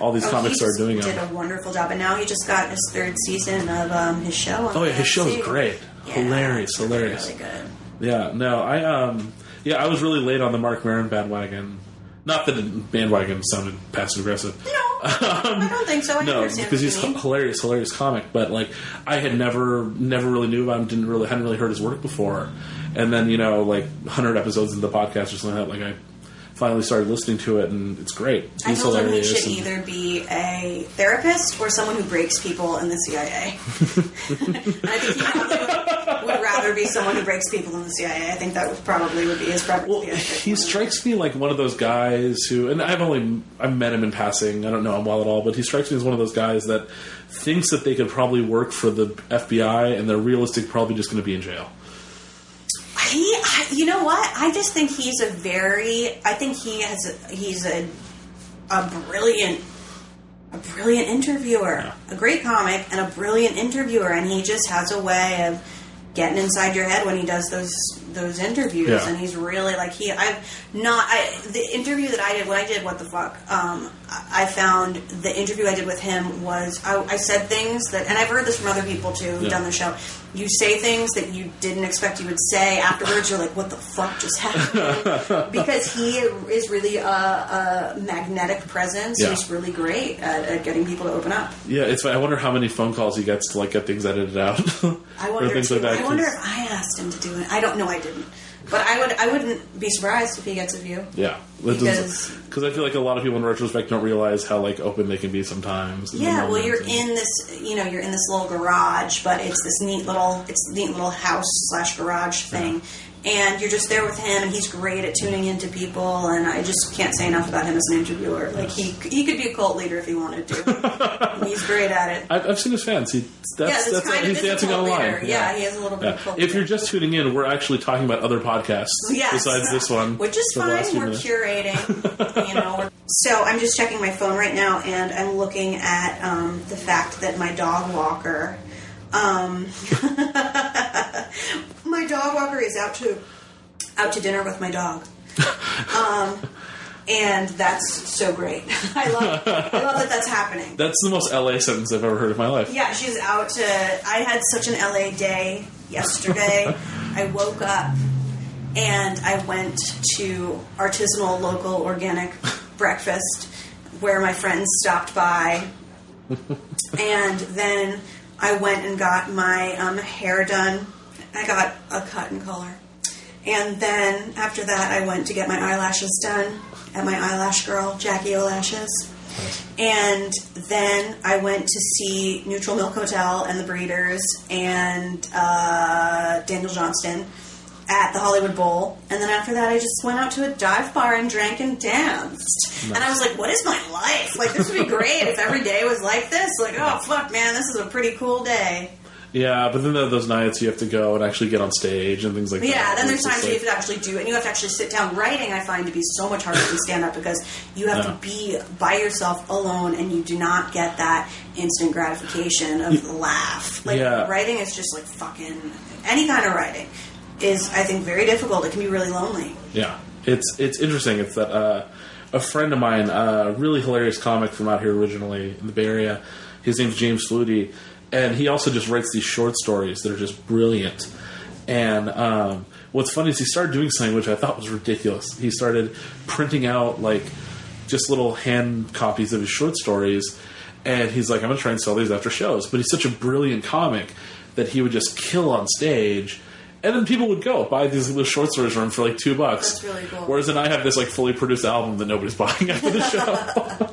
all these comics started doing it. He did a wonderful job, and now he just got his 3rd season of his show. His show is great. Yeah, hilarious. Really good. Yeah, no, I was really late on the Mark Maron bandwagon. Not that bandwagon sounded passive aggressive. No, I don't think so. No, because he's hilarious comic. But, like, I had never really knew about him. Hadn't really heard his work before. And then, 100 episodes into the podcast or something like that, like, I finally started listening to it, and it's great. He's I told him he hilarious. should either be a therapist or someone who breaks people in the CIA. I think he probably would rather be someone who breaks people in the CIA. I think that would be his preference. Well, he strikes me like one of those guys who, and I've met him in passing. I don't know him well at all, but he strikes me as one of those guys that thinks that they could probably work for the FBI, and they're realistic probably just going to be in jail. You know what? I just think he's a brilliant interviewer, a great comic, and a brilliant interviewer, and he just has a way of getting inside your head when he does those interviews, and he's really like the interview that I did when I did What the Fuck, I found the interview I did with him was I said things that, and I've heard this from other people too who've done the show. You say things that you didn't expect you would say. Afterwards, you're like, "What the fuck just happened?" Because he is really a magnetic presence. Yeah. He's really great at getting people to open up. Yeah, it's. I wonder how many phone calls he gets to, like, get things edited out. I wonder too. Like that, I wonder if I asked him to do it. I don't know. I didn't. But I wouldn't be surprised if he gets a view. Yeah, because I feel like a lot of people in retrospect don't realize how, like, open they can be sometimes. Yeah, well, you're in this little garage, but it's this neat little house / garage thing. And you're just there with him, and he's great at tuning into people, and I just can't say enough about him as an interviewer. Like, he could be a cult leader if he wanted to. He's great at it. I've seen his fans. He's dancing online. Yeah, he has a little bit of cult If you're just tuning in, we're actually talking about other podcasts besides this one. Which is fine. We're curating. So I'm just checking my phone right now, and I'm looking at the fact that my dog walker... my dog walker is out to dinner with my dog, and that's so great. I love that that's happening. That's the most LA sentence I've ever heard in my life. Yeah, she's out to. I had such an LA day yesterday. I woke up and I went to artisanal, local, organic breakfast where my friends stopped by, and then I went and got my hair done. I got a cut and color. And then after that, I went to get my eyelashes done at my eyelash girl, Jackie O'Lashes. And then I went to see Neutral Milk Hotel and the Breeders and Daniel Johnston at the Hollywood Bowl. And then after that, I just went out to a dive bar and drank and danced. Nice. And I was like, what is my life? Like, this would be great if every day was like this. Like, oh, fuck, man, this is a pretty cool day. Yeah, but then there are those nights you have to go and actually get on stage and things like that. Yeah, then there's times you have to actually do it, and you have to actually sit down. Writing, I find to be so much harder than stand-up because you have to be by yourself alone, and you do not get that instant gratification of the laugh. Like, writing is just like fucking... Any kind of writing is, I think, very difficult. It can be really lonely. Yeah, it's interesting. It's that a friend of mine, a really hilarious comic from out here originally in the Bay Area, his name's James Flutie, and he also just writes these short stories that are just brilliant. And what's funny is he started doing something which I thought was ridiculous. He started printing out like just little hand copies of his short stories, and he's like, I'm going to try and sell these after shows. But he's such a brilliant comic that he would just kill on stage. And then people would go buy these little short stories from him for like $2. That's really cool. Whereas then I have this like fully produced album that nobody's buying after the show.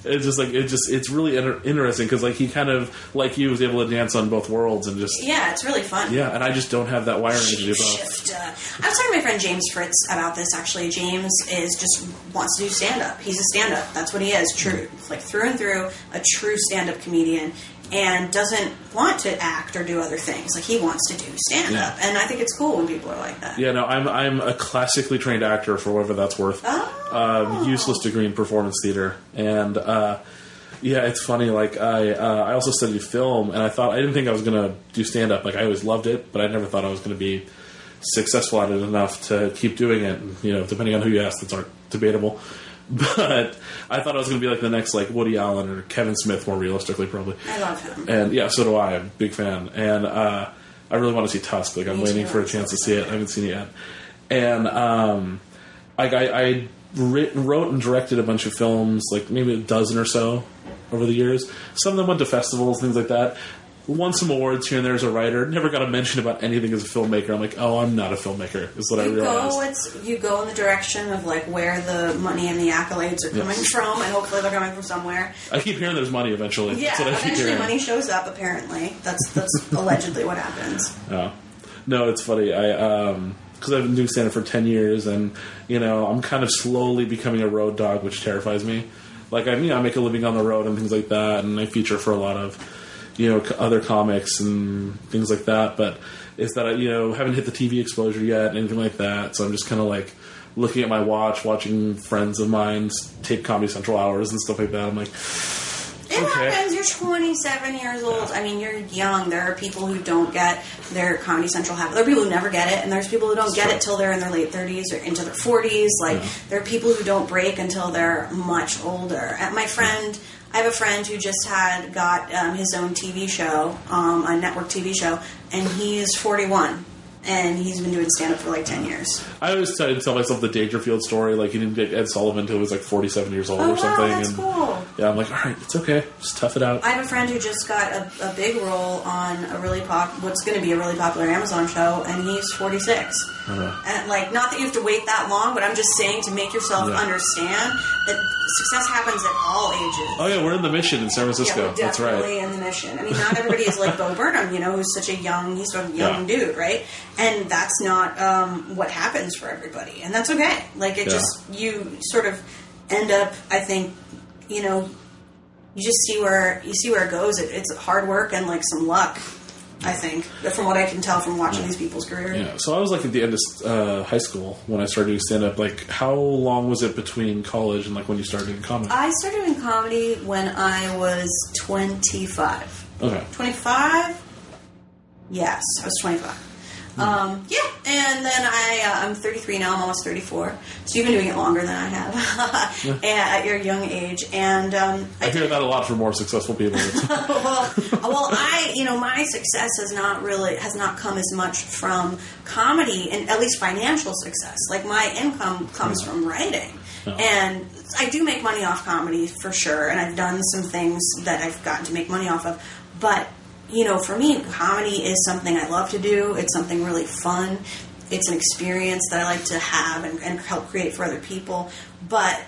It's just like it's really interesting because like he kind of like you was able to dance on both worlds and just it's really fun. Yeah, and I just don't have that wiring to do both. I was talking to my friend James Fritz about this actually. James wants to do stand up. He's a stand up. That's what he is. True, like through and through, a true stand up comedian. And doesn't want to act or do other things. Like, he wants to do stand-up. Yeah. And I think it's cool when people are like that. Yeah, no, I'm a classically trained actor, for whatever that's worth. Useless degree in performance theater. And, it's funny. Like, I also studied film, and I didn't think I was going to do stand-up. Like, I always loved it, but I never thought I was going to be successful at it enough to keep doing it. And, depending on who you ask, that's debatable. But I thought I was going to be like the next like Woody Allen or Kevin Smith, more realistically, probably. I love him. And yeah, so do I. I'm a big fan. And I really want to see Tusk. Like, I'm waiting for a chance to see it. I haven't seen it yet. And I wrote and directed a bunch of films, like maybe a dozen or so over the years. Some of them went to festivals, things like that. Won some awards here and there as a writer. Never got a mention about anything as a filmmaker. I'm like, oh, I'm not a filmmaker, is what I realized. You go in the direction of like where the money and the accolades are coming from, and hopefully they're coming from somewhere. I keep hearing there's money eventually. Yeah, that's what I keep eventually hearing. Money shows up, apparently. That's allegedly what happens. Oh. No, it's funny. Because I've been doing stand-up for 10 years, and, I'm kind of slowly becoming a road dog, which terrifies me. Like, I make a living on the road and things like that, and I feature for a lot of other comics and things like that, but it's that I, haven't hit the TV exposure yet, anything like that, so I'm just kind of like looking at my watch, watching friends of mine tape Comedy Central hours and stuff like that. I'm like, it happens. You're 27 years old. I mean, you're young. There are people who don't get their Comedy Central habit. There are people who never get it, and there's people who don't get it till they're in their late 30s or into their 40s. Like, there are people who don't break until they're much older. I have a friend who just got his own TV show, a network TV show, and he's 41. And he's been doing stand-up for like 10 years. I always try to tell myself the Dangerfield story. Like, he didn't get Ed Sullivan until he was like 47 years old or something. Wow, that's cool. Yeah, I'm like, all right, it's okay. Just tough it out. I have a friend who just got a big role on what's going to be a really popular Amazon show, and he's 46. And like, not that you have to wait that long, but I'm just saying to make yourself understand that success happens at all ages. Oh yeah, we're in the Mission in San Francisco. Yeah, we're definitely in the Mission. I mean, not everybody is like Bo Burnham, who's such a young dude, right? And that's not what happens for everybody, and that's okay. Like, you sort of end up, I think, you just see where it goes. It's hard work and like some luck, I think, from what I can tell from watching these people's careers. Yeah. So I was like at the end of high school when I started doing stand up. Like, how long was it between college and like when you started doing comedy? I started doing comedy when I was 25. Okay. 25? Yes, I was 25. Yeah, and then I'm 33 now. I'm almost 34. So you've been doing it longer than I have at your young age. And I hear that a lot from more successful people. well, my success has not come as much from comedy, and at least financial success. Like, my income comes from writing. And I do make money off comedy for sure, and I've done some things that I've gotten to make money off of. But, for me, comedy is something I love to do. It's something really fun. It's an experience that I like to have and help create for other people. But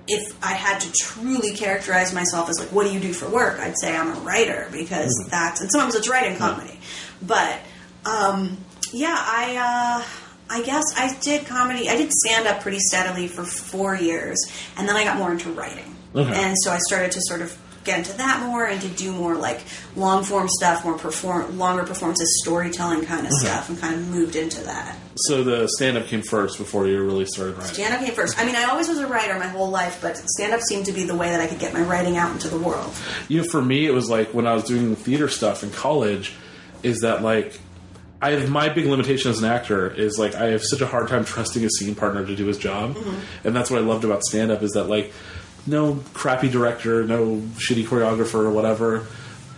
if I had to truly characterize myself as, like, what do you do for work? I'd say I'm a writer, because and sometimes it's writing comedy. But, I guess I did comedy. I did stand-up pretty steadily for 4 years, and then I got more into writing. Okay. And so I started to sort of get into that more and to do more, like, long-form stuff, longer performances, storytelling kind of stuff, and kind of moved into that. So the stand-up came first before you really started writing? Stand-up came first. I mean, I always was a writer my whole life, but stand-up seemed to be the way that I could get my writing out into the world. For me, it was like when I was doing theater stuff in college, is that, like, my big limitation as an actor is, like, I have such a hard time trusting a scene partner to do his job. And that's what I loved about stand-up, is that, like, no crappy director, no shitty choreographer or whatever.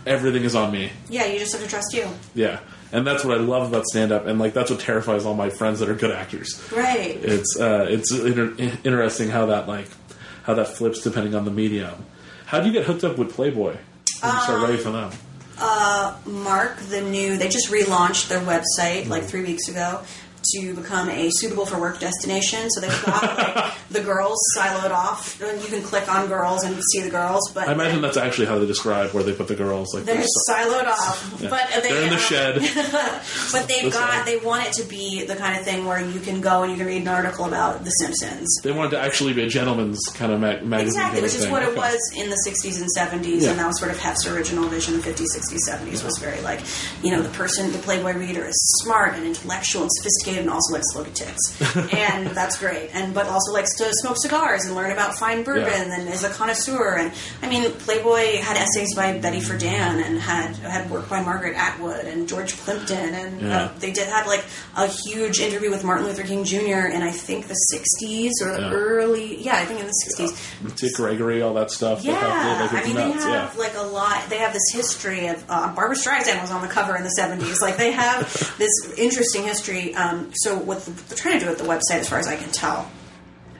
Everything is on me. Yeah, you just have to trust you. Yeah. And that's what I love about stand-up, and, like, that's what terrifies all my friends that are good actors. Right. It's interesting how that flips depending on the medium. How do you get hooked up with Playboy when you start writing for them? Mark, they just relaunched their website like 3 weeks ago to become a suitable for work destination. So they've got, like, the girls siloed off, and you can click on girls and see the girls. But I imagine that's actually how they describe where they put the girls. Like, they're siloed off, yeah. But they're in the shed. But they want it to be the kind of thing where you can go and you can read an article about The Simpsons. They want it to actually be a gentleman's kind of magazine. Exactly, which is what it was in the 60s and 70s, yeah. And that was sort of Hef's original vision. 50s, 60s, 70s was very like, the Playboy reader is smart and intellectual and sophisticated, and also likes to look at tits. And that's great. But also likes to smoke cigars and learn about fine bourbon, and is a connoisseur. And I mean, Playboy had essays by Betty Friedan and had work by Margaret Atwood and George Plimpton, and they did have, like, a huge interview with Martin Luther King Jr. in, I think, the 60s or the early, I think in the 60s. Dick Gregory, all that stuff. Yeah, I mean, nuts. They have like a lot. They have this history of Barbra Streisand was on the cover in the 70s. Like, they have this interesting history. So what they're trying to do at the website, as far as I can tell,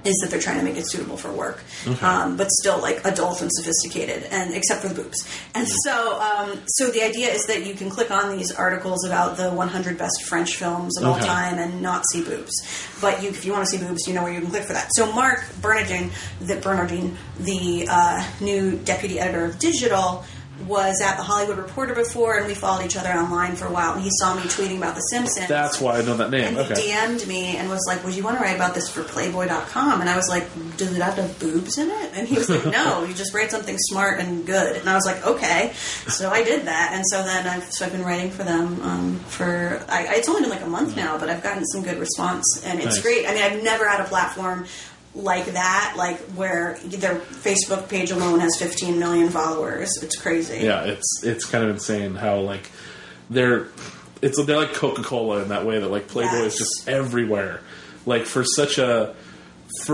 is that they're trying to make it suitable for work, but still, like, adult and sophisticated, and except for the boobs. And so the idea is that you can click on these articles about the 100 best French films of all time and not see boobs. But if you want to see boobs, you know where you can click for that. So Mark Bernardine, the new deputy editor of Digital, was at the Hollywood Reporter before, and we followed each other online for a while, and he saw me tweeting about The Simpsons. That's why I know that name. And he DM'd me and was like, would you want to write about this for Playboy.com? And I was like, does it have to have boobs in it? And he was like, no, you just write something smart and good. And I was like, okay. So I did that, and so then I've been writing for them it's only been like a month now, but I've gotten some good response, and it's great. I mean, I've never had a platform like that, like, where their Facebook page alone has 15 million followers. It's crazy. Yeah, it's kind of insane how, like, they're like Coca-Cola in that way, that, like, Playboy is just everywhere. Like, for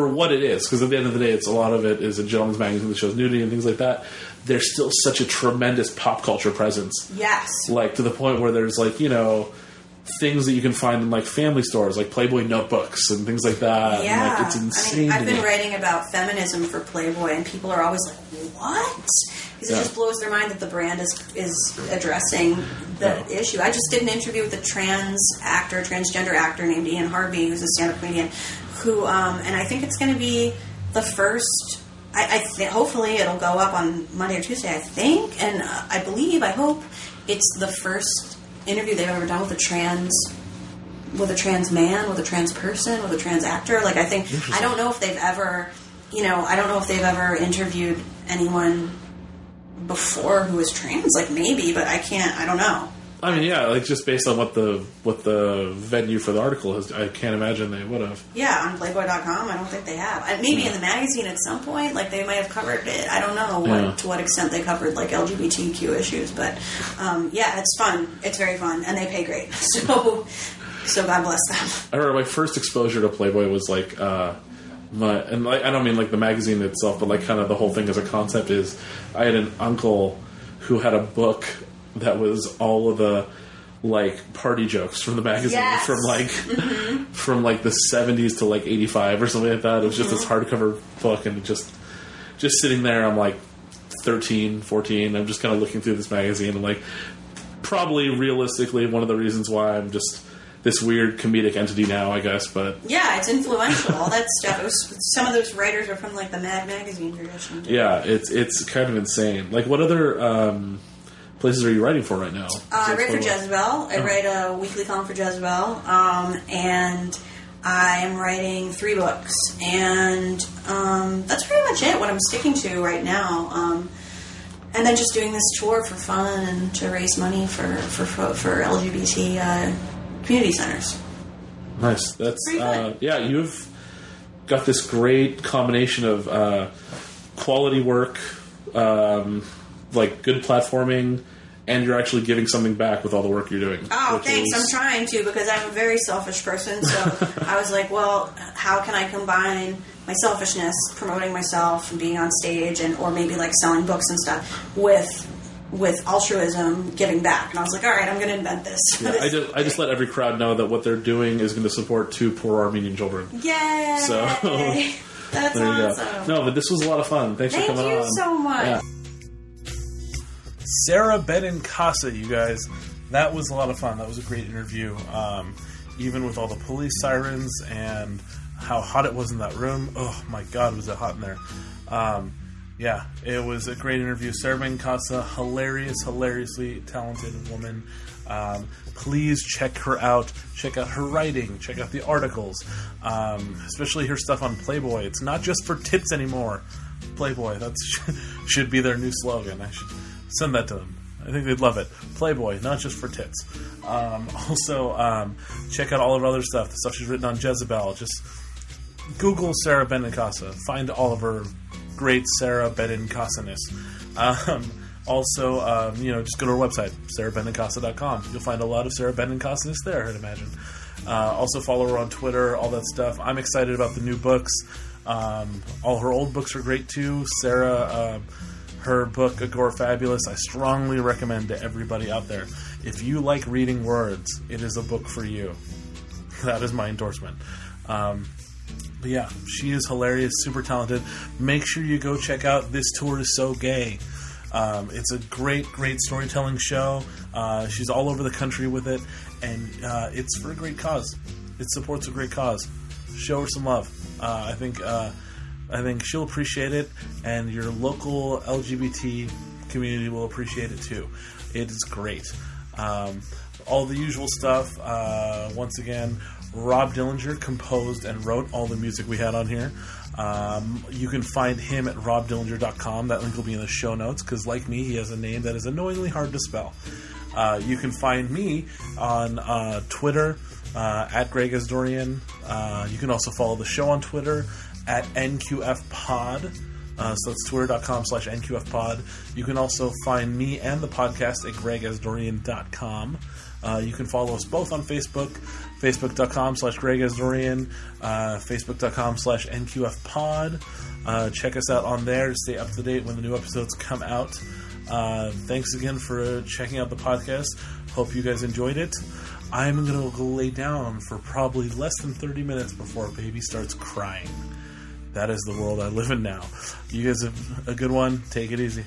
what it is, because at the end of the day, a lot of it is a gentleman's magazine that shows nudity and things like that. There's still such a tremendous pop culture presence. Yes. Like, to the point where there's, like, things that you can find in, like, family stores, like Playboy notebooks and things like that. Yeah. And, like, it's insane. I've been writing about feminism for Playboy, and people are always like, what? Because it just blows their mind that the brand is addressing the issue. I just did an interview with a transgender actor named Ian Harvey, who's a stand-up comedian, who, and I think it's going to be the first, hopefully it'll go up on Monday or Tuesday, I think, and I hope it's the first interview they've ever done with a trans man, with a trans person, with a trans actor. Like, I don't know if they've ever, interviewed anyone before who was trans. Like, maybe, but I don't know. I mean, yeah, like, just based on what the venue for the article is, I can't imagine they would have. Yeah, on Playboy.com, I don't think they have. Maybe in the magazine at some point, like, they might have covered it. I don't know to what extent they covered, like, LGBTQ issues, but it's fun. It's very fun, and they pay great. So So God bless them. I remember my first exposure to Playboy was like, I don't mean like the magazine itself, but like kind of the whole thing as a concept is, I had an uncle who had a book that was all of the like party jokes from the magazine Yes. from like the 70s to like 85 or something like that. It was just this hardcover book, and just sitting there, I'm like 13, 14. I'm just kind of looking through this magazine, and like probably realistically one of the reasons why I'm just this weird comedic entity now, I guess. But yeah, it's influential. All that stuff. It was, some of those writers are from like the Mad Magazine tradition. Yeah, it's kind of insane. Like, what other places are you writing for right now? I write for Jezebel. I write a weekly column for Jezebel, and I am writing 3 books, and that's pretty much it. What I'm sticking to right now, and then just doing this tour for fun and to raise money for LGBT community centers. Nice. That's Pretty good. yeah. You've got this great combination of quality work, like good platforming, and you're actually giving something back with all the work you're doing. Oh, thanks. I'm trying to, because I'm a very selfish person. So I was like, well, how can I combine my selfishness, promoting myself and being on stage, and or maybe like selling books and stuff with altruism, giving back? And I was like, all right, I'm going to invent this. Yeah, I just let every crowd know that what they're doing is going to support 2 poor Armenian children. Yay! So That's there you awesome. go. No, but this was a lot of fun. Thanks for coming on. Thank you so much. Yeah. Sara Benincasa, you guys. That was a lot of fun. That was a great interview. Even with all the police sirens and how hot it was in that room. Oh my God, was it hot in there. Yeah, it was a great interview. Sara Benincasa, hilariously talented woman. Please check her out. Check out her writing. Check out the articles. Especially her stuff on Playboy. It's not just for tits anymore. Playboy, that should be their new slogan. I should send that to them. I think they'd love it. Playboy, not just for tits. Also, check out all of her other stuff. The stuff she's written on Jezebel. Just Google Sara Benincasa. Find all of her great Sara Benincasa-ness. Also, just go to her website, sarabenincasa.com. You'll find a lot of Sara Benincasa-ness there, I'd imagine. Also, follow her on Twitter, all that stuff. I'm excited about the new books. All her old books are great, too. Sara... her book, Agorafabulous, I strongly recommend to everybody out there. If you like reading words, it is a book for you. That is my endorsement. But yeah, she is hilarious, super talented. Make sure you go check out This Tour Is So Gay. It's a great storytelling show. She's all over the country with it, and it's for a great cause. It supports a great cause. Show her some love. I think she'll appreciate it, and your local LGBT community will appreciate it too. It is great. All the usual stuff. Once again, Rob Dillinger composed and wrote all the music we had on here. You can find him at robdillinger.com. That link will be in the show notes, because like me, he has a name that is annoyingly hard to spell. You can find me on Twitter at Greg Asdourian. You can also follow the show on Twitter at NQFpod. So that's twitter.com/NQFpod. You can also find me and the podcast at gregasdourian.com. You can follow us both on Facebook, facebook.com/gregasdourian, facebook.com/NQFpod. Check us out on there to stay up to date when the new episodes come out. Thanks again for checking out the podcast. Hope you guys enjoyed it. I'm going to go lay down for probably less than 30 minutes before baby starts crying. That is the world I live in now. You guys have a good one. Take it easy.